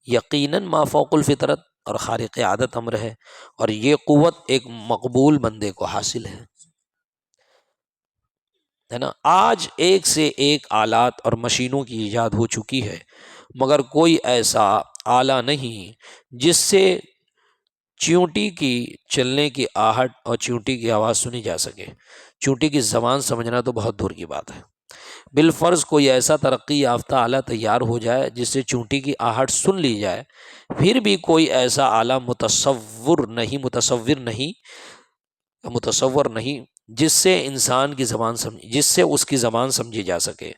Speaker 2: یقیناً ما فوق الفطرت اور خارق عادت امر ہے، اور یہ قوت ایک مقبول بندے کو حاصل ہے نا۔ آج ایک سے ایک آلات اور مشینوں کی ایجاد ہو چکی ہے، مگر کوئی ایسا آلہ نہیں جس سے چیونٹی کی چلنے کی آہٹ اور چیونٹی کی آواز سنی جا سکے۔ چیونٹی کی زبان سمجھنا تو بہت دور کی بات ہے، بالفرض کوئی ایسا ترقی یافتہ آلہ تیار ہو جائے جس سے چیونٹی کی آہٹ سن لی جائے، پھر بھی کوئی ایسا آلہ متصور نہیں جس سے جس سے اس کی زبان سمجھی جا سکے۔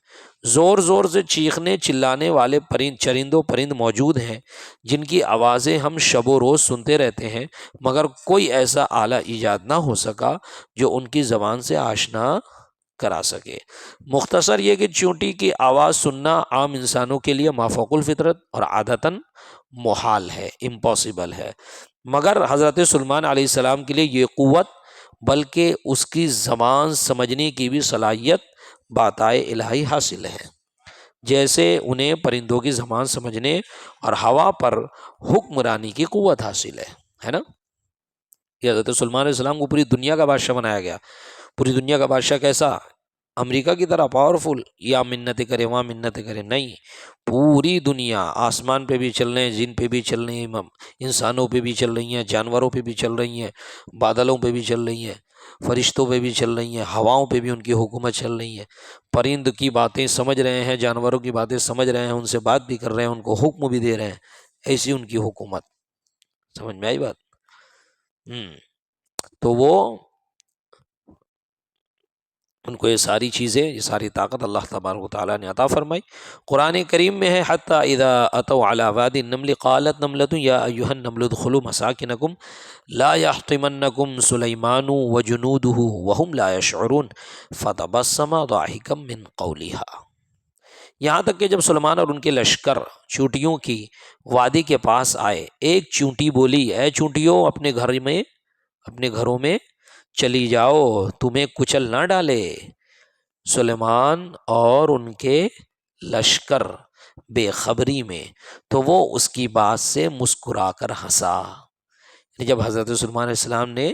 Speaker 2: زور زور سے چیخنے چلانے والے چرند و پرند موجود ہیں جن کی آوازیں ہم شب و روز سنتے رہتے ہیں، مگر کوئی ایسا آلہ ایجاد نہ ہو سکا جو ان کی زبان سے آشنا کرا سکے۔ مختصر یہ کہ چیونٹی کی آواز سننا عام انسانوں کے لیے مافوق الفطرت اور عادتاً محال ہے، امپاسبل ہے، مگر حضرت سلیمان علیہ السلام کے لیے یہ قوت بلکہ اس کی زبان سمجھنے کی بھی صلاحیت باتائے الہی حاصل ہے، جیسے انہیں پرندوں کی زبان سمجھنے اور ہوا پر حکمرانی کی قوت حاصل ہے نا۔ یہ حضرت سلیمان علیہ السلام کو پوری دنیا کا بادشاہ بنایا گیا۔ پوری دنیا کا بادشاہ کیسا؟ امریکہ کی طرح پاورفل، یا منت کرے وہاں منت کرے، نہیں، پوری دنیا، آسمان پہ بھی چل رہے ہیں، جن پہ بھی چل رہی ہیں، انسانوں پہ بھی چل رہی ہیں، جانوروں پہ بھی چل رہی ہیں، بادلوں پہ بھی چل رہی ہیں، فرشتوں پہ بھی چل رہی ہیں، ہواؤں پہ بھی ان کی حکومت چل رہی ہے۔ پرند کی باتیں سمجھ رہے ہیں، جانوروں کی باتیں سمجھ رہے ہیں، ان سے بات بھی کر رہے ہیں، ان کو حکم بھی دے رہے ہیں، ایسی ان کی حکومت۔ سمجھ میں آئی بات؟ تو وہ ان کو یہ ساری چیزیں، یہ ساری طاقت اللہ تبارک و تعالیٰ نے عطا فرمائی۔ قرآن کریم میں ہے حتیٰ اذا اتوا علی وادی النمل قالت نملۃ یا ایھا النمل ادخلوا مساکنکم لا یحطمنکم سلیمان وجنودہ وہم لا یشعرون فتبسم ضاحکا من قولها۔ یہاں تک کہ جب سلیمان اور ان کے لشکر چونٹیوں کی وادی کے پاس آئے، ایک چونٹی بولی، اے چونٹیوں اپنے گھروں میں چلی جاؤ، تمہیں کچل نہ ڈالے۔ سلیمان اور ان کے لشکر بے خبری میں، تو وہ اس کی بات سے مسکرا کر ہنسا۔ جب حضرت سلیمان علیہ السلام نے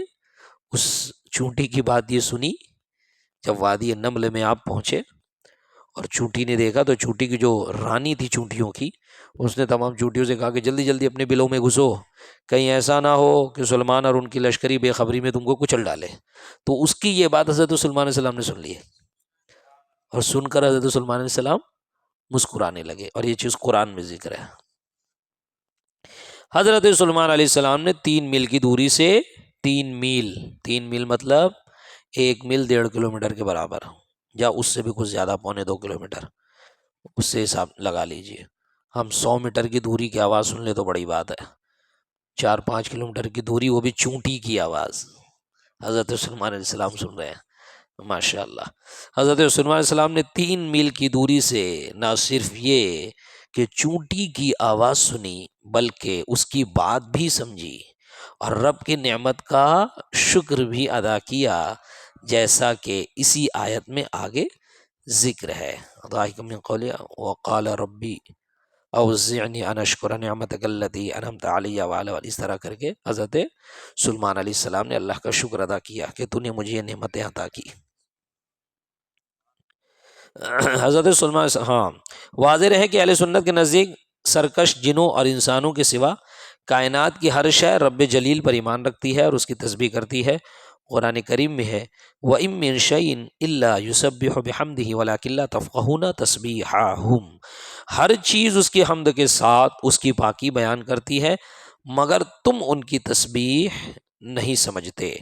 Speaker 2: اس چونٹی کی بات یہ سنی، جب وادی نمل میں آپ پہنچے اور چونٹی نے دیکھا، تو چونٹی کی جو رانی تھی چونٹیوں کی، اس نے تمام چونٹیوں سے کہا کہ جلدی جلدی اپنے بلوں میں گھسو، کہیں ایسا نہ ہو کہ سلیمان اور ان کی لشکری بے خبری میں تم کو کچل ڈالے۔ تو اس کی یہ بات حضرت سلیمان علیہ السلام نے سن لی ہے، اور سن کر حضرت سلیمان علیہ السلام مسکرانے لگے، اور یہ چیز قرآن میں ذکر ہے۔ حضرت سلیمان علیہ السلام نے 3 میل کی دوری سے، 3 میل مطلب 1 میل 1.5 کلومیٹر کے برابر، یا اس سے بھی کچھ زیادہ، 1.25 کلومیٹر، اس سے حساب لگا لیجئے۔ ہم 100 میٹر کی دوری کی آواز سن لیں تو بڑی بات ہے، 4-5 کلومیٹر کی دوری، وہ بھی چونٹی کی آواز حضرت سلیمان علیہ السلام سن رہے ہیں، ماشاء اللہ۔ حضرت سلیمان علیہ السلام نے 3 میل کی دوری سے نہ صرف یہ کہ چونٹی کی آواز سنی، بلکہ اس کی بات بھی سمجھی اور رب کی نعمت کا شکر بھی ادا کیا، جیسا کہ اسی آیت میں آگے ذکر ہے۔ وقال ربی اوزعنی ان اشکر نعمتک التی انعمت علی وعلی، اس طرح کر کے حضرت سلیمان علیہ السلام نے اللہ کا شکر ادا کیا کہ تو نے مجھے یہ نعمتیں عطا کی۔ حضرت سلیمان، ہاں، واضح رہے کہ اہل سنت کے نزدیک سرکش جنوں اور انسانوں کے سوا کائنات کی ہر شے رب جلیل پر ایمان رکھتی ہے اور اس کی تسبیح کرتی ہے۔ قرآن کریم میں ہے وَإِن مِّن شَيْءٍ إِلَّا يُسَبِّحُ بِحَمْدِهِ وَلَٰكِن لَّا تَفْقَهُونَ تَسْبِيحَهُمْ، ہر چیز اس کی حمد کے ساتھ اس کی پاکی بیان کرتی ہے، مگر تم ان کی تسبیح نہیں سمجھتے۔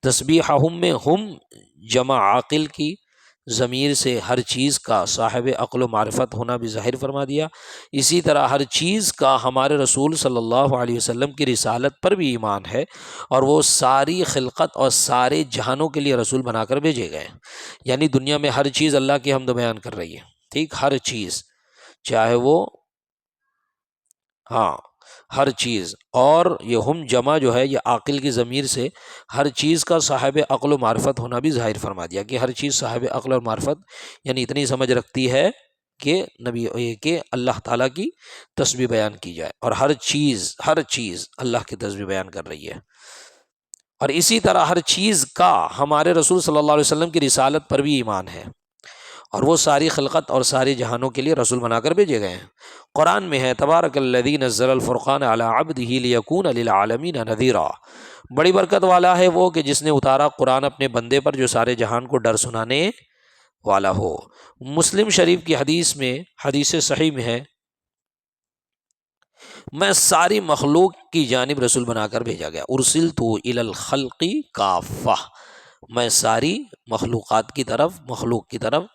Speaker 2: تسبیحہم میں ہم جمع عاقل کی ضمیر سے ہر چیز کا صاحب عقل و معرفت ہونا بھی ظاہر فرما دیا۔ اسی طرح ہر چیز کا ہمارے رسول صلی اللہ علیہ وسلم کی رسالت پر بھی ایمان ہے، اور وہ ساری خلقت اور سارے جہانوں کے لیے رسول بنا کر بھیجے گئے ہیں۔ یعنی دنیا میں ہر چیز اللہ کی حمد و بیان کر رہی ہے، ٹھیک، ہر چیز، چاہے وہ، ہاں، ہر چیز، اور یہ ہم جمع جو ہے یہ عاقل کی ضمیر سے ہر چیز کا صاحب عقل و معرفت ہونا بھی ظاہر فرما دیا کہ ہر چیز صاحب عقل اور معرفت یعنی اتنی سمجھ رکھتی ہے کہ کہ اللہ تعالیٰ کی تسبیح بیان کی جائے، اور ہر چیز اللہ کی تسبیح بیان کر رہی ہے۔ اور اسی طرح ہر چیز کا ہمارے رسول صلی اللہ علیہ وسلم کی رسالت پر بھی ایمان ہے، اور وہ ساری خلقت اور سارے جہانوں کے لیے رسول بنا کر بھیجے گئے ہیں۔ قرآن میں ہے تبارک الذی نزل الفرقان علی عبدہ لیکون للعالمین نذیرا، بڑی برکت والا ہے وہ کہ جس نے اتارا قرآن اپنے بندے پر جو سارے جہان کو ڈر سنانے والا ہو۔ مسلم شریف کی حدیث میں، حدیث صحیح میں ہے، میں ساری مخلوق کی جانب رسول بنا کر بھیجا گیا، ارسلت الی الخلق کافہ، میں ساری مخلوق کی طرف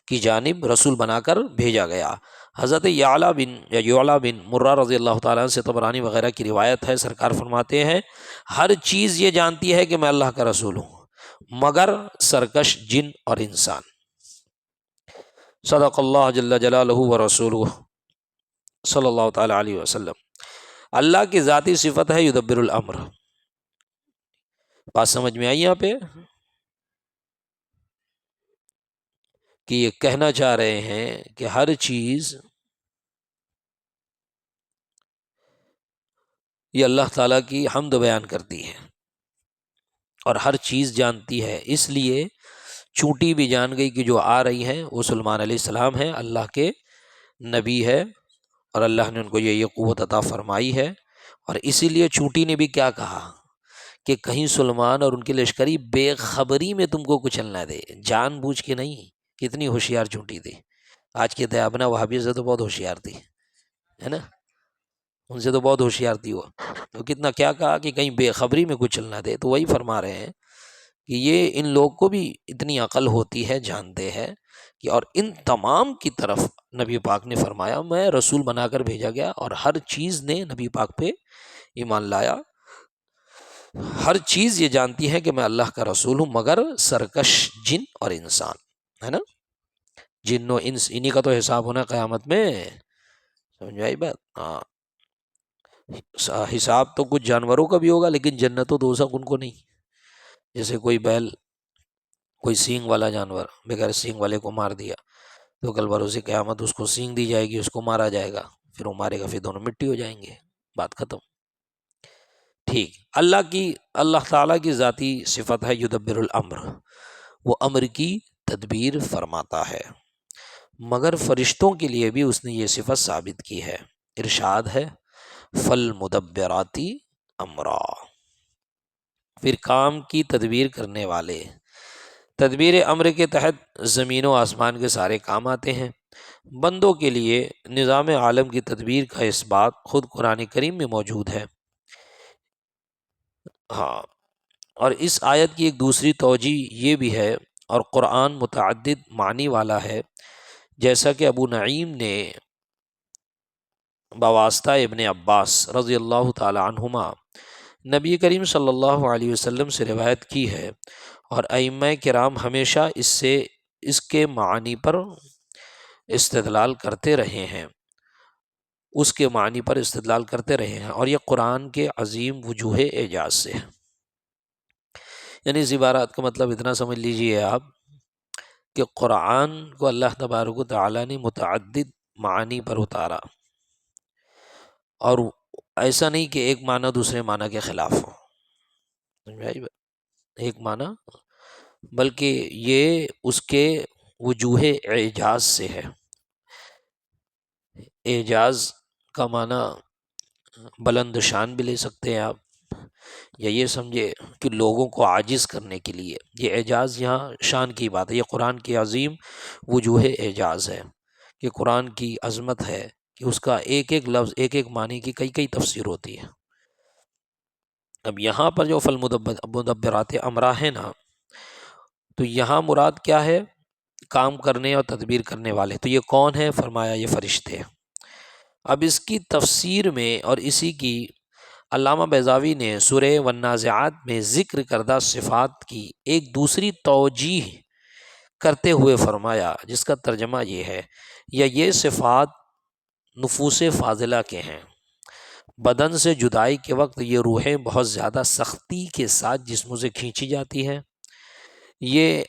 Speaker 2: کی جانب رسول بنا کر بھیجا گیا۔ حضرت یعلا بن مرہ رضی اللہ تعالیٰ عنہ سے طبرانی وغیرہ کی روایت ہے، سرکار فرماتے ہیں ہر چیز یہ جانتی ہے کہ میں اللہ کا رسول ہوں مگر سرکش جن اور انسان۔ صدق اللہ جل جلالہ و رسولہ صلی اللہ تعالیٰ علیہ وسلم۔ اللہ کی ذاتی صفت ہے یدبر الامر، بات سمجھ میں آئی یہاں پہ کہ یہ کہنا چاہ رہے ہیں کہ ہر چیز یہ اللہ تعالیٰ کی حمد بیان کرتی ہے اور ہر چیز جانتی ہے، اس لیے چونٹی بھی جان گئی کہ جو آ رہی ہیں وہ سلیمان علیہ السلام ہیں، اللہ کے نبی ہے، اور اللہ نے ان کو یہ قوت عطا فرمائی ہے۔ اور اسی لیے چونٹی نے بھی کیا کہا کہ کہیں سلیمان اور ان کی لشکری بے خبری میں تم کو کچل نہ دے، جان بوجھ کے نہیں۔ کتنی ہوشیار چونٹی تھی، آج کے دیابنا وہابی سے تو بہت ہوشیار تھی، ہے نا، ان سے تو بہت ہوشیار تھی وہ، تو کتنا کیا کہا کہ کہیں بے خبری میں کچھ چلنا دے۔ تو وہی فرما رہے ہیں کہ یہ ان لوگ کو بھی اتنی عقل ہوتی ہے، جانتے ہیں کہ، اور ان تمام کی طرف نبی پاک نے فرمایا میں رسول بنا کر بھیجا گیا، اور ہر چیز نے نبی پاک پہ ایمان لایا۔ ہر چیز یہ جانتی ہے کہ میں اللہ کا رسول ہوں مگر سرکش جن اور انسان، ہے نا، جن و انس، انہی کا تو حساب ہونا قیامت میں، سمجھ آئی بات؟ ہاں، حساب تو کچھ جانوروں کا بھی ہوگا لیکن جنت و دوزخ ان کو نہیں۔ جیسے کوئی بیل، کوئی سینگ والا جانور بغیر سینگ والے کو مار دیا تو کل بروز قیامت اس کو سینگ دی جائے گی، اس کو مارا جائے گا، پھر وہ مارے گا، پھر دونوں مٹی ہو جائیں گے، بات ختم۔ ٹھیک، اللہ تعالیٰ کی ذاتی صفت ہے یدبر الامر، وہ امر کی تدبیر فرماتا ہے، مگر فرشتوں کے لیے بھی اس نے یہ صفت ثابت کی ہے۔ ارشاد ہے فالمدبراتی امرا، پھر کام کی تدبیر کرنے والے۔ تدبیر امر کے تحت زمین و آسمان کے سارے کام آتے ہیں۔ بندوں کے لیے نظام عالم کی تدبیر کا اس بات خود قرآن کریم میں موجود ہے۔ ہاں، اور اس آیت کی ایک دوسری توجہ یہ بھی ہے، اور قرآن متعدد معنی والا ہے، جیسا کہ ابو نعیم نے بواسطہ ابن عباس رضی اللہ تعالی عنہما نبی کریم صلی اللہ علیہ وسلم سے روایت کی ہے، اور ائمہ کرام ہمیشہ اس کے معنی پر استدلال کرتے رہے ہیں، اس کے معنی پر استدلال کرتے رہے ہیں، اور یہ قرآن کے عظیم وجوہ اعجاز سے ہے۔ یعنی اس عبارات کا مطلب اتنا سمجھ لیجئے آپ کہ قرآن کو اللہ تبارک و تعالیٰ نے متعدد معانی پر اتارا، اور ایسا نہیں کہ ایک معنی دوسرے معنی کے خلاف ہو، ایک معنی، بلکہ یہ اس کے وجوہ اعجاز سے ہے۔ اعجاز کا معنی بلند شان بھی لے سکتے ہیں آپ، یا یہ سمجھے کہ لوگوں کو عاجز کرنے کے لیے، یہ اعجاز یہاں شان کی بات ہے۔ یہ قرآن کی عظیم وجوہ اعجاز ہے کہ قرآن کی عظمت ہے کہ اس کا ایک ایک لفظ، ایک ایک معنی کی کئی تفسیر ہوتی ہے۔ اب یہاں پر جو فالمدبرات امرا ہے نا، تو یہاں مراد کیا ہے کام کرنے اور تدبیر کرنے والے۔ تو یہ کون ہے؟ فرمایا یہ فرشتے۔ اب اس کی تفسیر میں اور اسی کی علامہ بیضاوی نے سورہ والنازعات میں ذکر کردہ صفات کی ایک دوسری توجیہ کرتے ہوئے فرمایا، جس کا ترجمہ یہ ہے، یا یہ صفات نفوس فاضلہ کے ہیں۔ بدن سے جدائی کے وقت یہ روحیں بہت زیادہ سختی کے ساتھ جسموں سے کھینچی جاتی ہیں۔ یہ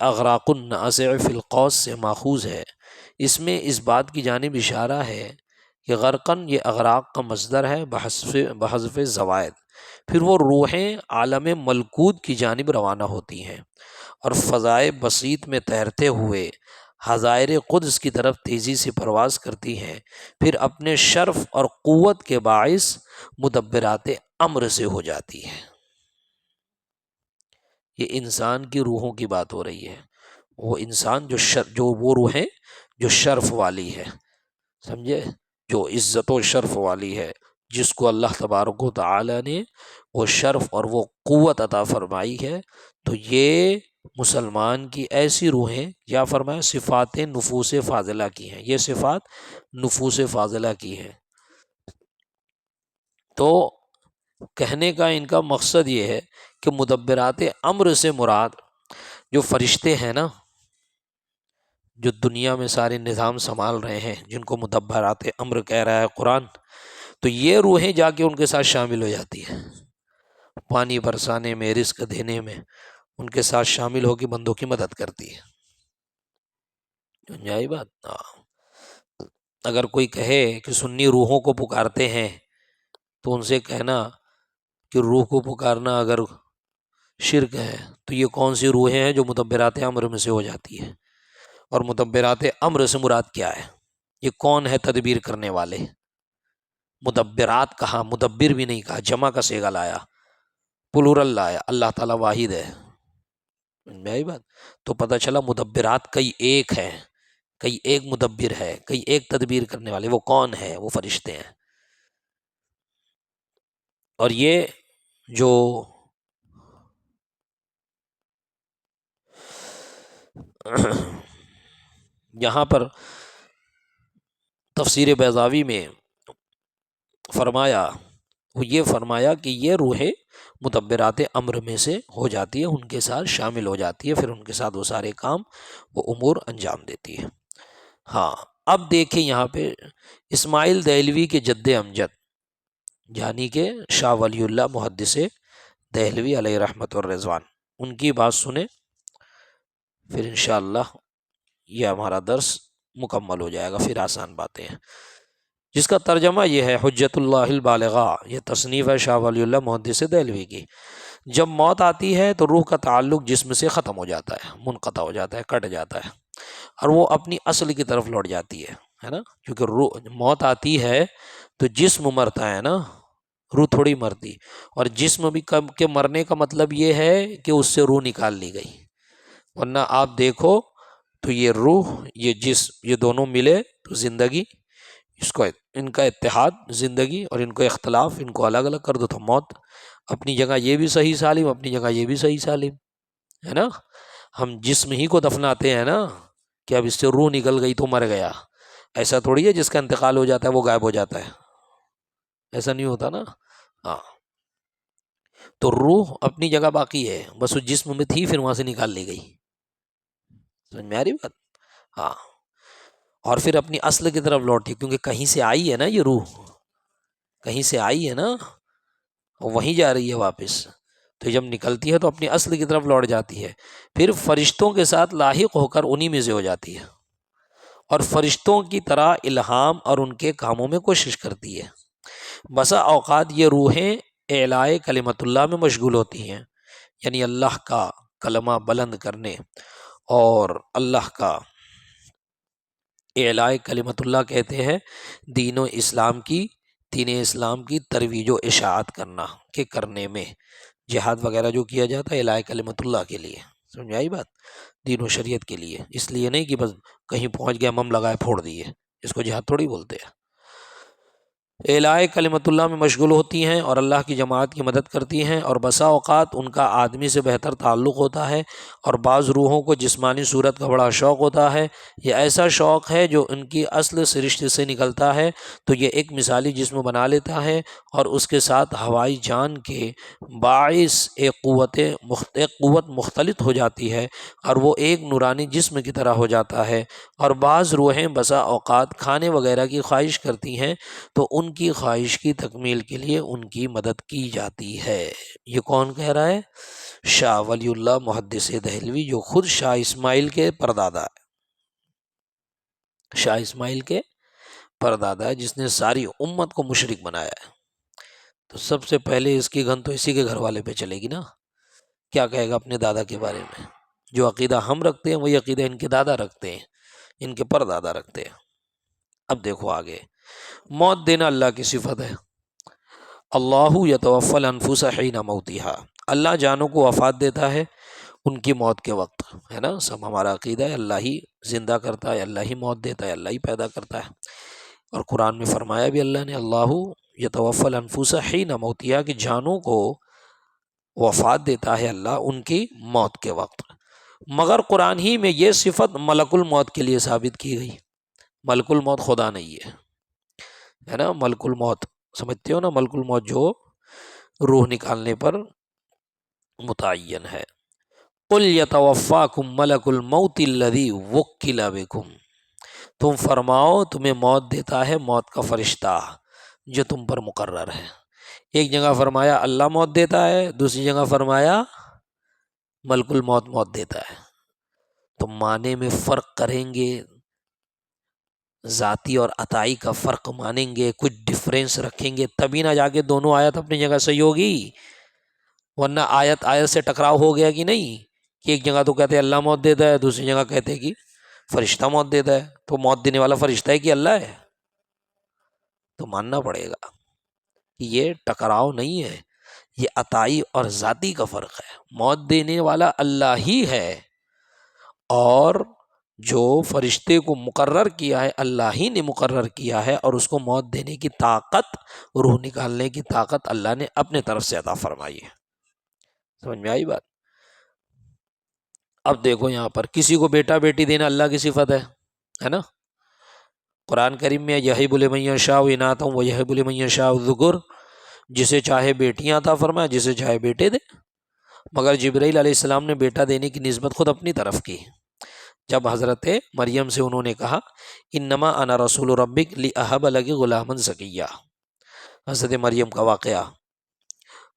Speaker 2: اغراق النازع فی القوس سے ماخوذ ہے۔ اس میں اس بات کی جانب اشارہ ہے کہ غرقن یہ اغراق کا مصدر ہے بحذف زوائد، پھر وہ روحیں عالم ملکوت کی جانب روانہ ہوتی ہیں اور فضائے بسیط میں تیرتے ہوئے حظائر قدس کی طرف تیزی سے پرواز کرتی ہیں، پھر اپنے شرف اور قوت کے باعث مدبرات امر سے ہو جاتی ہیں۔ یہ انسان کی روحوں کی بات ہو رہی ہے، وہ انسان جو وہ روحیں جو شرف والی ہے، سمجھے، جو عزت و شرف والی ہے، جس کو اللہ تبارک و تعالی نے وہ شرف اور وہ قوت عطا فرمائی ہے۔ تو یہ مسلمان کی ایسی روحیں، یا فرمایا صفات نفوس فاضلہ کی ہیں، یہ صفات نفوس فاضلہ کی ہیں۔ تو کہنے کا ان کا مقصد یہ ہے کہ مدبرات امر سے مراد جو فرشتے ہیں نا، جو دنیا میں سارے نظام سنبھال رہے ہیں، جن کو مدبرات امر کہہ رہا ہے قرآن، تو یہ روحیں جا کے ان کے ساتھ شامل ہو جاتی ہیں، پانی برسانے میں، رزق دینے میں ان کے ساتھ شامل ہو کے بندوں کی مدد کرتی ہے۔ سمجھائی بات؟ اگر کوئی کہے کہ سنی روحوں کو پکارتے ہیں تو ان سے کہنا کہ روح کو پکارنا اگر شرک ہے تو یہ کون سی روحیں ہیں جو مدبرات امر میں سے ہو جاتی ہے؟ اور مدبرات امر سے مراد کیا ہے؟ یہ کون ہے تدبیر کرنے والے؟ مدبرات کہا، مدبر بھی نہیں کہا، جمع کا صیغہ لایا، پلورل لایا، اللہ تعالیٰ واحد ہے۔ میری بات تو پتہ چلا مدبرات کئی ایک ہیں، کئی ایک مدبر ہے، کئی ایک تدبیر کرنے والے۔ وہ کون ہے؟ وہ فرشتے ہیں۔ اور یہ جو یہاں پر تفسیر بیضاوی میں فرمایا، وہ یہ فرمایا کہ یہ روحیں مدبرات امر میں سے ہو جاتی ہے، ان کے ساتھ شامل ہو جاتی ہے، پھر ان کے ساتھ وہ سارے کام، وہ امور انجام دیتی ہے۔ ہاں، اب دیکھیں یہاں پہ اسماعیل دہلوی کے جد امجد، یعنی کہ شاہ ولی اللہ محدث دہلوی علیہ رحمت والرضوان، ان کی بات سنیں، پھر انشاءاللہ یہ ہمارا درس مکمل ہو جائے گا، پھر آسان باتیں ہیں، جس کا ترجمہ یہ ہے حجت اللہ البالغہ۔ یہ تصنیف ہے شاہ ولی اللہ محدث دہلوی کی۔ جب موت آتی ہے تو روح کا تعلق جسم سے ختم ہو جاتا ہے، منقطع ہو جاتا ہے، کٹ جاتا ہے، اور وہ اپنی اصل کی طرف لوٹ جاتی ہے نا، کیونکہ روح موت آتی ہے تو جسم مرتا ہے نا، روح تھوڑی مرتی، اور جسم بھی کم کے مرنے کا مطلب یہ ہے کہ اس سے روح نکال لی گئی، ورنہ آپ دیکھو تو یہ روح یہ جسم یہ دونوں ملے تو زندگی، اس کو ان کا اتحاد زندگی، اور ان کو اختلاف، ان کو الگ الگ کر دو تو موت۔ اپنی جگہ یہ بھی صحیح سالم، اپنی جگہ یہ بھی صحیح سالم ہے نا۔ ہم جسم ہی کو دفناتے ہیں نا کہ اب اس سے روح نکل گئی تو مر گیا، ایسا تھوڑی ہے جس کا انتقال ہو جاتا ہے وہ غائب ہو جاتا ہے، ایسا نہیں ہوتا نا۔ ہاں، تو روح اپنی جگہ باقی ہے، بس وہ جسم میں تھی پھر وہاں سے نکال لی گئی، سمجھ میں آ رہی بات؟ ہاں، اور پھر اپنی اصل کی طرف لوٹی، کیونکہ کہیں سے آئی ہے نا، یہ روح کہیں سے آئی ہے نا، وہیں جا رہی ہے واپس، تو جب نکلتی ہے تو اپنی اصل کی طرف لوٹ جاتی ہے، پھر فرشتوں کے ساتھ لاحق ہو کر انہی میں سے ہو جاتی ہے، اور فرشتوں کی طرح الہام اور ان کے کاموں میں کوشش کرتی ہے۔ بسا اوقات یہ روحیں اعلاء کلمت اللہ میں مشغول ہوتی ہیں، یعنی اللہ کا کلمہ بلند کرنے اور اللہ کا اعلاء کلمت اللہ کہتے ہیں دین اسلام کی ترویج و اشاعت کرنے میں، جہاد وغیرہ جو کیا جاتا ہے اعلاء کلمت اللہ کے لیے، سمجھ آئی بات، دین و شریعت کے لیے، اس لیے نہیں کہ بس کہیں پہنچ گیا مم لگائے پھوڑ دیے، اس کو جہاد تھوڑی بولتے ہیں۔ اعلاء کلمت اللہ میں مشغول ہوتی ہیں اور اللہ کی جماعت کی مدد کرتی ہیں، اور بسا اوقات ان کا آدمی سے بہتر تعلق ہوتا ہے، اور بعض روحوں کو جسمانی صورت کا بڑا شوق ہوتا ہے۔ یہ ایسا شوق ہے جو ان کی اصل سرشت سے نکلتا ہے، تو یہ ایک مثالی جسم بنا لیتا ہے، اور اس کے ساتھ ہوائی جان کے باعث ایک قوت مختلط ہو جاتی ہے، اور وہ ایک نورانی جسم کی طرح ہو جاتا ہے۔ اور بعض روحیں بسا اوقات کھانے وغیرہ کی خواہش کرتی ہیں، تو ان کی خواہش کی تکمیل کے لیے ان کی مدد کی جاتی ہے۔ یہ کون کہہ رہا ہے؟ شاہ ولی اللہ محدث دہلوی، جو خود شاہ اسماعیل کے پردادا ہے، شاہ اسماعیل کے پردادا ہے، جس نے ساری امت کو مشرک بنایا ہے۔ تو سب سے پہلے اس کی گھن تو اسی کے گھر والے پہ چلے گی نا، کیا کہے گا اپنے دادا کے بارے میں؟ جو عقیدہ ہم رکھتے ہیں وہی عقیدہ ان کے دادا رکھتے ہیں، ان کے پردادا رکھتے ہیں۔ اب دیکھو آگے، موت دینا اللہ کی صفت ہے۔ اللہ یتوفی الانفس حین موتها، اللہ جانوں کو وفات دیتا ہے ان کی موت کے وقت، ہے نا؟ سب ہمارا عقیدہ ہے اللہ ہی زندہ کرتا ہے، اللہ ہی موت دیتا ہے، اللہ ہی پیدا کرتا ہے۔ اور قرآن میں فرمایا بھی اللہ نے، اللہ یتوفی الانفس حین موتها، کہ جانوں کو وفات دیتا ہے اللہ ان کی موت کے وقت۔ مگر قرآن ہی میں یہ صفت ملک الموت کے لیے ثابت کی گئی۔ ملک الموت خدا نہیں ہے نا؟ ملک الموت سمجھتے ہو نا؟ ملک الموت جو روح نکالنے پر متعین ہے۔ قل یتوفاکم ملک الموت الذی وکل بکم، تم فرماؤ تمہیں موت دیتا ہے موت کا فرشتہ جو تم پر مقرر ہے۔ ایک جگہ فرمایا اللہ موت دیتا ہے، دوسری جگہ فرمایا ملک الموت موت دیتا ہے۔ تو معنی میں فرق کریں گے، ذاتی اور عطائی کا فرق مانیں گے، کچھ ڈفرینس رکھیں گے، تبھی نہ جا کے دونوں آیت اپنی جگہ صحیح ہوگی، ورنہ آیت سے ٹکراؤ ہو گیا کہ نہیں، کہ ایک جگہ تو کہتے اللہ موت دیتا ہے، دوسری جگہ کہتے کہ فرشتہ موت دیتا ہے، تو موت دینے والا فرشتہ ہے کہ اللہ ہے؟ تو ماننا پڑے گا کہ یہ ٹکراؤ نہیں ہے، یہ عطائی اور ذاتی کا فرق ہے۔ موت دینے والا اللہ ہی ہے، اور جو فرشتے کو مقرر کیا ہے اللہ ہی نے مقرر کیا ہے، اور اس کو موت دینے کی طاقت، روح نکالنے کی طاقت اللہ نے اپنے طرف سے عطا فرمائی ہے۔ سمجھ میں آئی بات؟ اب دیکھو یہاں پر کسی کو بیٹا بیٹی دینا اللہ کی صفت ہے نا؟ قرآن کریم میں یہب لمن یشاء اناثا ویہب لمن یشاء الذکور، جسے چاہے بیٹیاں عطا فرمائے، جسے چاہے بیٹے دے۔ مگر جبرائیل علیہ السلام نے بیٹا دینے کی نسبت خود اپنی طرف کی، جب حضرت مریم سے انہوں نے کہا انما انا رسول ربک لاہب لک غلاما زکیہ، حضرت مریم کا واقعہ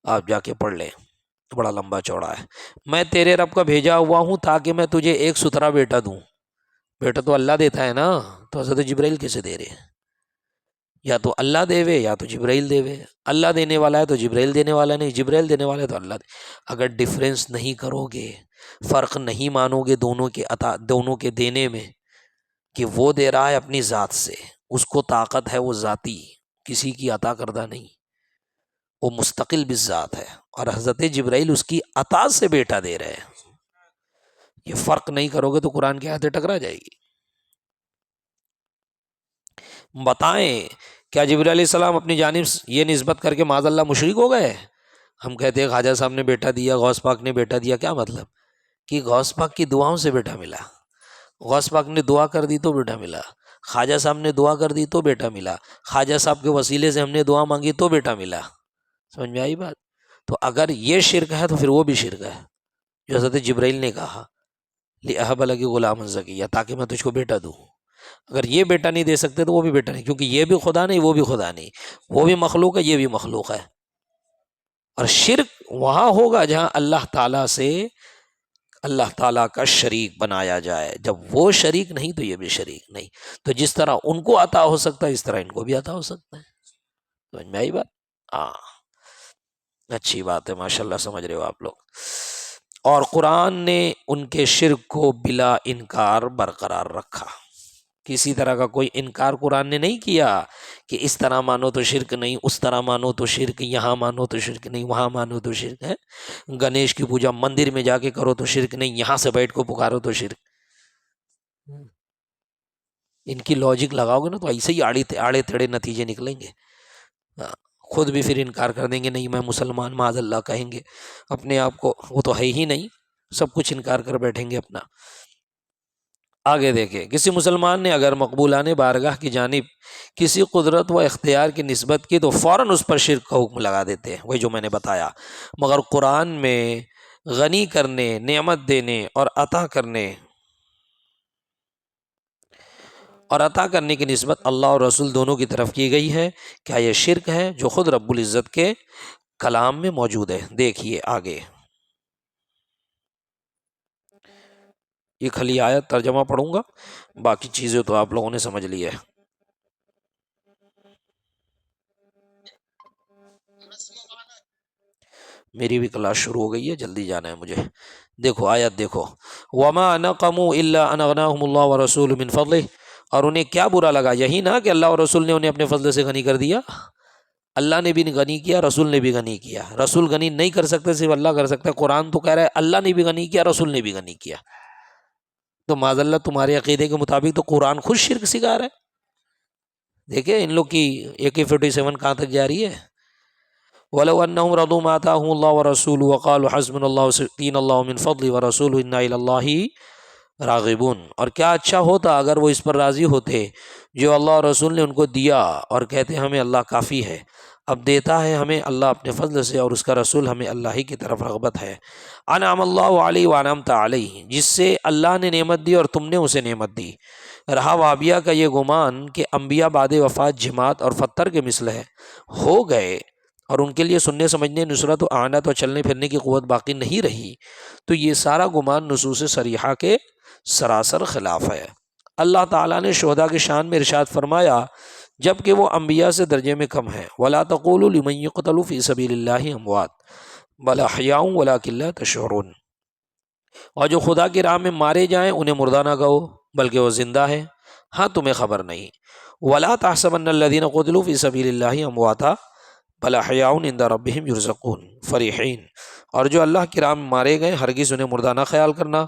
Speaker 2: آپ جا کے پڑھ لیں، بڑا لمبا چوڑا ہے۔ میں تیرے رب کا بھیجا ہوا ہوں تاکہ میں تجھے ایک ستھرا بیٹا دوں۔ بیٹا تو اللہ دیتا ہے نا، تو حضرت جبرائیل کیسے دے رہے ہیں؟ یا تو اللہ دے وے یا تو جبرائیل دے وے، اللہ دینے والا ہے تو جبرائیل دینے والا نہیں، جبرائیل دینے والا ہے تو اللہ دے۔ اگر ڈیفرنس نہیں کرو گے، فرق نہیں مانو گے دونوں کے دینے میں، کہ وہ دے رہا ہے اپنی ذات سے، اس کو طاقت ہے، وہ ذاتی کسی کی عطا کردہ نہیں، وہ مستقل بالذات ہے، اور حضرت جبرائیل اس کی عطا سے بیٹا دے رہے ہیں۔ یہ فرق نہیں کرو گے تو قرآن کی آیتیں ٹکرا جائے گی۔ بتائیں کیا جبرائیل علیہ السلام اپنی جانب یہ نسبت کر کے معاذ اللہ مشرک ہو گئے؟ ہم کہتے ہیں خواجہ صاحب نے بیٹا دیا، غوث پاک نے بیٹا دیا، کیا مطلب؟ کہ غوث پاک کی دعاؤں سے بیٹا ملا، غوث پاک نے دعا کر دی تو بیٹا ملا، خواجہ صاحب نے دعا کر دی تو بیٹا ملا، خواجہ صاحب کے وسیلے سے ہم نے دعا مانگی تو بیٹا ملا۔ سمجھ میں آئی بات؟ تو اگر یہ شرک ہے تو پھر وہ بھی شرک ہے جو حضرت جبرائیل نے کہا لأہب لک غلاما زکیہ، تاکہ میں تجھ کو بیٹا دوں۔ اگر یہ بیٹا نہیں دے سکتے تو وہ بھی بیٹا نہیں، کیونکہ یہ بھی خدا نہیں وہ بھی خدا نہیں، وہ بھی مخلوق ہے یہ بھی مخلوق ہے۔ اور شرک وہاں ہوگا جہاں اللہ تعالیٰ سے اللہ تعالیٰ کا شریک بنایا جائے، جب وہ شریک نہیں تو یہ بھی شریک نہیں۔ تو جس طرح ان کو عطا ہو سکتا ہے اس طرح ان کو بھی عطا ہو سکتا ہے۔ سمجھ میں آئی بات؟ ہاں، اچھی بات ہے، ماشاءاللہ سمجھ رہے ہو آپ لوگ۔ اور قرآن نے ان کے شرک کو بلا انکار برقرار رکھا، کسی طرح کا کوئی انکار قرآن نے نہیں کیا کہ اس طرح مانو تو شرک نہیں، اس طرح مانو تو شرک، یہاں مانو تو شرک نہیں، وہاں مانو تو شرک ہے۔ گنیش کی پوجا مندر میں جا کے کرو تو شرک نہیں، یہاں سے بیٹھ کو پکارو تو شرک۔ ان کی لاجک لگاؤ گے نا تو ایسے ہی آڑے تیڑے نتیجے نکلیں گے۔ ہاں، خود بھی پھر انکار کر دیں گے، نہیں میں مسلمان، معاذ اللہ کہیں گے اپنے آپ کو، وہ تو ہے ہی نہیں، سب کچھ انکار کر بیٹھیں گے اپنا۔ آگے دیکھیں، کسی مسلمان نے اگر مقبولان بارگاہ کی جانب کسی قدرت و اختیار کی نسبت کی تو فوراً اس پر شرک کا حکم لگا دیتے ہیں، وہی جو میں نے بتایا۔ مگر قرآن میں غنی کرنے، نعمت دینے اور عطا کرنے کی نسبت اللہ اور رسول دونوں کی طرف کی گئی ہے۔ کیا یہ شرک ہے جو خود رب العزت کے کلام میں موجود ہے؟ دیکھیے آگے، یہ کھلی آیت ترجمہ پڑھوں گا، باقی چیزیں تو آپ لوگوں نے سمجھ لی ہے۔ میری بھی کلاس شروع ہو گئی ہے، جلدی جانا ہے مجھے۔ دیکھو آیت دیکھو، وَمَا نَقَمُوا إِلَّا أَنْ أَغْنَاهُمُ اللَّهُ وَرَسُولُهُ مِنْ فَضْلِهِ، اور انہیں کیا برا لگا، یہی نا کہ اللہ اور رسول نے انہیں اپنے فضل سے غنی کر دیا۔ اللہ نے بھی غنی کیا، رسول نے بھی غنی کیا۔ رسول غنی نہیں کر سکتے، صرف اللہ کر سکتا ہے۔ قرآن تو کہہ رہا ہے اللہ نے بھی غنی کیا، رسول نے بھی غنی کیا، تو معاذ اللہ تمہارے عقیدے کے مطابق تو قرآن خود شرک سکھا رہا ہے۔ دیکھیں ان لوگ کی AK-47 کہاں تک جا رہی ہے۔ وَلَوْ أَنَّهُمْ رَضُوا مَا آتَاهُمُ اللَّهُ وَرَسُولُهُ وَقَالُوا حَسْبُنَا اللَّهُ وَسَيُؤْتِينَا اللَّهُ مِنْ فَضْلِهِ وَرَسُولُهُ إِنَّا إِلَى اللَّهِ راغبون، اور کیا اچھا ہوتا اگر وہ اس پر راضی ہوتے جو اللہ اور رسول نے ان کو دیا، اور کہتے ہمیں اللہ کافی ہے، اب دیتا ہے ہمیں اللہ اپنے فضل سے، اور اس کا رسول ہمیں اللہ ہی کی طرف رغبت ہے۔ انعم اللہ علیہ وانعمت علیہ، جس سے اللہ نے نعمت دی اور تم نے اسے نعمت دی۔ رہا وابیہ کا یہ گمان کہ انبیاء بعد وفات جماعت اور پتھر کے مثل ہے، ہو گئے اور ان کے لیے سننے سمجھنے، نصرت و اعانت اور چلنے پھرنے کی قوت باقی نہیں رہی، تو یہ سارا گمان نصوص صریحہ کے سراسر خلاف ہے۔ اللہ تعالیٰ نے شہداء کی شان میں ارشاد فرمایا جب کہ وہ انبیاء سے درجے میں کم ہیں، وَلَا تَقُولُوا لِمَن يُقْتَلُ فِي سَبِيلِ اللَّهِ أَمْوَاتٌ بَلْ أَحْيَاءٌ وَلَٰكِن لَّا تَشْعُرُونَ، اور جو خدا کی راہ میں مارے جائیں انہیں مردہ نہ کہو بلکہ وہ زندہ ہے، ہاں تمہیں خبر نہیں۔ وَلَا تَحْسَبَنَّ الَّذِينَ قُتِلُوا فِي سَبِيلِ اللَّهِ أَمْوَاتًا بَلْ أَحْيَاءٌ عِندَ رَبِّهِمْ يُرْزَقُونَ فَرِحِينَ، اور جو اللہ کی راہ میں مارے گئے ہرگز انہیں مردہ نہ خیال کرنا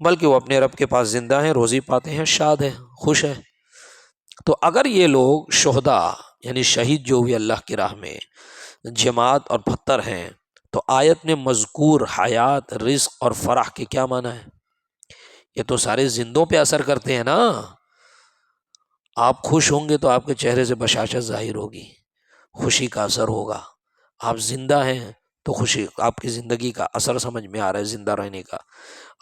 Speaker 2: بلکہ وہ اپنے رب کے پاس زندہ ہیں، روزی پاتے ہیں، شاد ہیں، خوش ہیں۔ تو اگر یہ لوگ شہداء یعنی شہید جو ہوئے اللہ کی راہ میں، جماعت اور پتھر ہیں، تو آیت میں مذکور حیات، رزق اور فرح کے کیا معنی ہے؟ یہ تو سارے زندوں پہ اثر کرتے ہیں نا۔ آپ خوش ہوں گے تو آپ کے چہرے سے بشاشت ظاہر ہوگی، خوشی کا اثر ہوگا۔ آپ زندہ ہیں تو خوشی، آپ کی زندگی کا اثر سمجھ میں آ رہا ہے، زندہ رہنے کا۔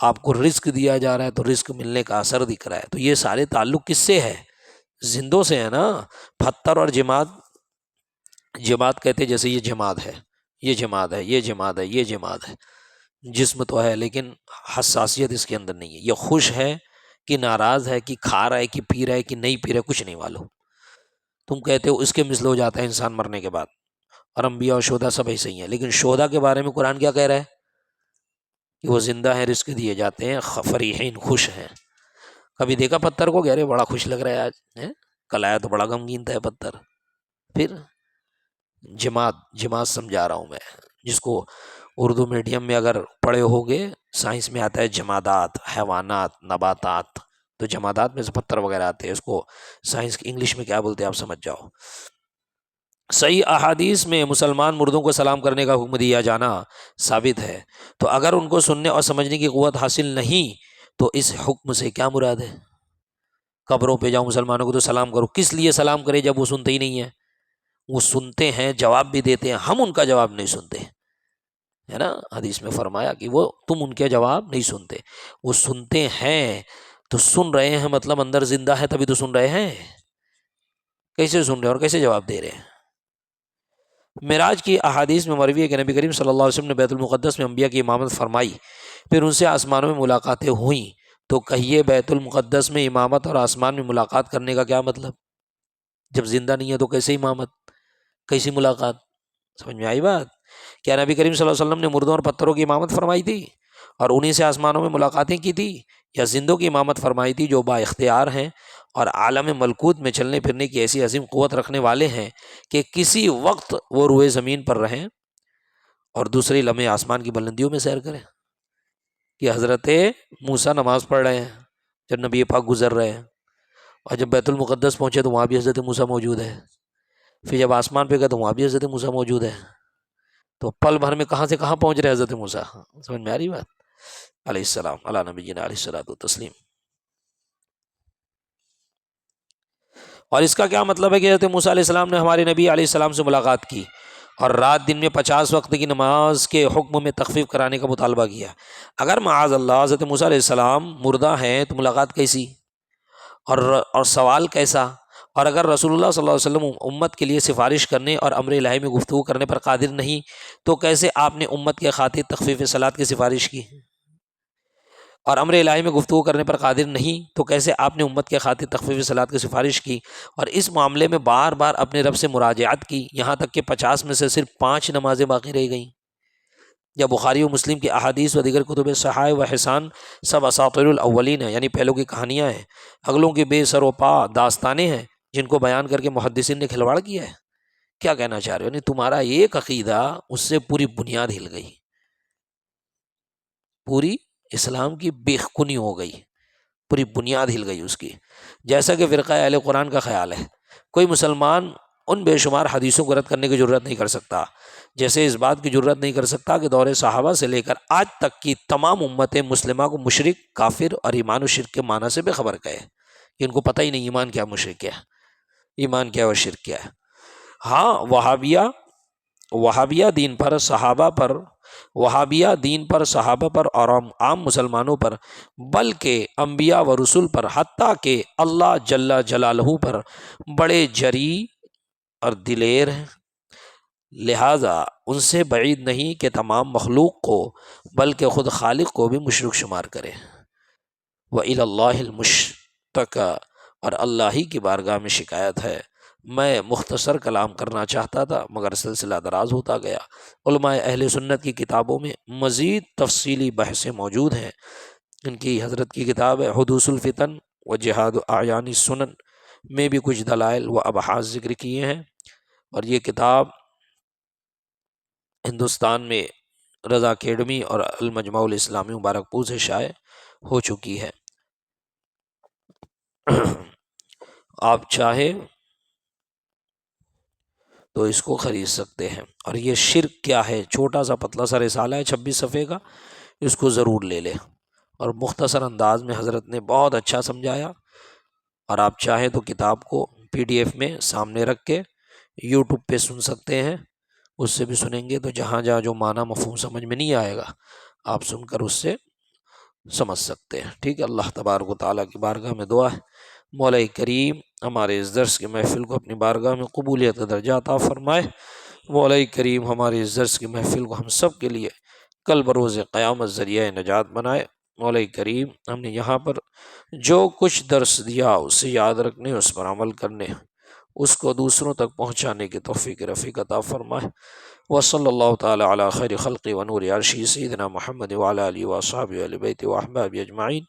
Speaker 2: آپ کو رزق دیا جا رہا ہے تو رزق ملنے کا اثر دکھ رہا ہے۔ تو یہ سارے تعلق کس سے ہے؟ زندوں سے ہے نا۔ پتھر اور جماعت، جماعت کہتے جیسے یہ جماعت ہے، یہ جماعت ہے، یہ جماعت ہے، یہ جماعت ہے، جسم تو ہے لیکن حساسیت اس کے اندر نہیں ہے۔ یہ خوش ہے کہ ناراض ہے، کہ کھا رہا ہے، کہ پی رہا ہے، کہ نہیں پی رہا ہے، کچھ نہیں معلوم۔ تم کہتے ہو اس کے مثل ہو جاتا ہے انسان مرنے کے بعد، اور انبیاء اور شہداء سب ایسے ہی ہیں۔ لیکن شہداء کے بارے میں قرآن کیا کہہ رہا ہے؟ کہ وہ زندہ ہیں، رزق دیے جاتے ہیں، فریحین، خوش ہیں۔ کبھی دیکھا پتھر کو کہہ رہے بڑا خوش لگ رہا ہے آج، کل آیا تو بڑا غمگین تھا پتھر۔ پھر جماعت، جماعت سمجھا رہا ہوں میں، جس کو اردو میڈیم میں اگر پڑھے ہوگے، سائنس میں آتا ہے جمادات، حیوانات، نباتات، تو جمادات میں سے پتھر وغیرہ آتے ہیں، اس کو سائنس کی انگلش میں کیا بولتے ہیں آپ سمجھ جاؤ۔ صحیح احادیث میں مسلمان مردوں کو سلام کرنے کا حکم دیا جانا ثابت ہے، تو اگر ان کو سننے اور سمجھنے کی قوت حاصل نہیں تو اس حکم سے کیا مراد ہے؟ قبروں پہ جاؤ مسلمانوں کو تو سلام کرو، کس لیے سلام کرے جب وہ سنتے ہی نہیں ہیں؟ وہ سنتے ہیں، جواب بھی دیتے ہیں، ہم ان کا جواب نہیں سنتے، ہے نا۔ حدیث میں فرمایا کہ وہ تم ان کے جواب نہیں سنتے، وہ سنتے ہیں تو سن رہے ہیں، مطلب اندر زندہ ہے تبھی تو سن رہے ہیں۔ کیسے سن رہے ہیں اور کیسے جواب دے رہے ہیں؟ معراج کی احادیث میں مروی ہے کہ نبی کریم صلی اللہ علیہ وسلم نے بیت المقدس میں انبیاء کی امامت فرمائی، پھر ان سے آسمانوں میں ملاقاتیں ہوئیں، تو کہیے بیت المقدس میں امامت اور آسمان میں ملاقات کرنے کا کیا مطلب؟ جب زندہ نہیں ہے تو کیسے امامت، کیسی ملاقات؟ سمجھ میں آئی بات؟ کیا نبی کریم صلی اللہ علیہ وسلم نے مردوں اور پتھروں کی امامت فرمائی تھی اور انہی سے آسمانوں میں ملاقاتیں کی تھی، یا زندوں کی امامت فرمائی تھی جو با اختیار ہیں اور عالم ملکوت میں چلنے پھرنے کی ایسی عظیم قوت رکھنے والے ہیں کہ کسی وقت وہ روئے زمین پر رہیں اور دوسرے لمحے آسمان کی بلندیوں میں سیر کریں؟ کہ حضرت موسیٰ نماز پڑھ رہے ہیں جب نبی پاک گزر رہے ہیں، اور جب بیت المقدس پہنچے تو وہاں بھی حضرت موسیٰ موجود ہے، پھر جب آسمان پہ گئے تو وہاں بھی حضرت موسیٰ موجود ہے، تو پل بھر میں کہاں سے کہاں پہنچ رہے حضرت موسیٰ، سمجھ میں آ رہی بات؟ علیہ السلام، علی نبینا علیہ الصلوۃ والتسلیم۔ اور اس کا کیا مطلب ہے کہ حضرت موسیٰ علیہ السلام نے ہمارے نبی علیہ السلام سے ملاقات کی اور رات دن میں 50 وقت کی نماز کے حکم میں تخفیف کرانے کا مطالبہ کیا۔ اگر معاذ اللہ حضرت موسیٰ علیہ السلام مردہ ہیں تو ملاقات کیسی، اور سوال کیسا؟ اور اگر رسول اللہ صلی اللہ علیہ وسلم امت کے لیے سفارش کرنے اور امر الہی میں گفتگو کرنے پر قادر نہیں تو کیسے آپ نے امت کے خاطر تخفیف صلاۃ کی سفارش کی؟ اور امر الہی میں گفتگو کرنے پر قادر نہیں تو کیسے آپ نے امت کے خاطر تخفیف صلاۃ کی سفارش کی؟ اور اس معاملے میں بار بار اپنے رب سے مراجعت کی، یہاں تک کہ 50 میں سے صرف 5 نمازیں باقی رہ گئیں، یا بخاری و مسلم کی احادیث و دیگر کتب صحائح و حسان سب اساطیر الاولین ہیں، یعنی پہلوں کی کہانیاں ہیں، اگلوں کی بے سر و پا داستانیں ہیں جن کو بیان کر کے محدثین نے کھلواڑ کیا ہے۔ کیا کہنا چاہ رہے ہو؟ یعنی تمہارا ایک عقیدہ اس سے پوری بنیاد ہل گئی، پوری اسلام کی بیخکنی ہو گئی، پوری بنیاد ہل گئی اس کی۔ جیسا کہ فرقہ اہل قرآن کا خیال ہے، کوئی مسلمان ان بے شمار حدیثوں کو رد کرنے کی جرت نہیں کر سکتا، جیسے اس بات کی جرت نہیں کر سکتا کہ دور صحابہ سے لے کر آج تک کی تمام امت مسلمہ کو مشرک، کافر اور ایمان و شرک کے معنی سے بے خبر کہے کہ ان کو پتہ ہی نہیں ایمان کیا، مشرک کیا، ایمان کیا اور شرک کیا ہے۔ ہاں وہابیہ دین پر صحابہ پر اور عام مسلمانوں پر، بلکہ انبیاء و رسول پر، حتیٰ کہ اللہ جل جلالہ پر بڑے جری اور دلیر ہیں، لہٰذا ان سے بعید نہیں کہ تمام مخلوق کو بلکہ خود خالق کو بھی مشرک شمار کرے۔ وَإِلَى اللَّهِ الْمُشْتَكَى، اور اللہ ہی کی بارگاہ میں شکایت ہے۔ میں مختصر کلام کرنا چاہتا تھا مگر سلسلہ دراز ہوتا گیا۔ علماء اہل سنت کی کتابوں میں مزید تفصیلی بحثیں موجود ہیں، ان کی حضرت کی کتاب ہے حدوث الفتن و جہاد اعیان السنن میں بھی کچھ دلائل و ابحاث ذکر کیے ہیں، اور یہ کتاب ہندوستان میں رضا اکیڈمی اور المجمع الاسلامی مبارک پور سے شائع ہو چکی ہے۔ آپ چاہے تو اس کو خرید سکتے ہیں۔ اور یہ شرک کیا ہے، چھوٹا سا پتلا سا رسالہ ہے 26 صفحے کا، اس کو ضرور لے لیں، اور مختصر انداز میں حضرت نے بہت اچھا سمجھایا۔ اور آپ چاہیں تو کتاب کو PDF میں سامنے رکھ کے YouTube پہ سن سکتے ہیں، اس سے بھی سنیں گے تو جہاں جہاں جو معنی مفہوم سمجھ میں نہیں آئے گا آپ سن کر اس سے سمجھ سکتے ہیں۔ ٹھیک ہے، اللہ تبارک و تعالیٰ کی بارگاہ میں دعا ہے مولا کریم ہمارے اس درس کی محفل کو اپنی بارگاہ میں قبولیت کا درجہ عطا فرمائے۔ مولا کریم ہمارے اس درس کی محفل کو ہم سب کے لیے کل بروز قیامت ذریعہ نجات بنائے۔ مولا کریم ہم نے یہاں پر جو کچھ درس دیا اسے یاد رکھنے، اس پر عمل کرنے، اس کو دوسروں تک پہنچانے کی توفیق رفیق عطا فرمائے۔ وصلی اللہ تعالی علی خیر خلق و نور عرشی سیدنا محمد وعلی آلہ و اصحابہ و اہل بیت و احباب اجمعین۔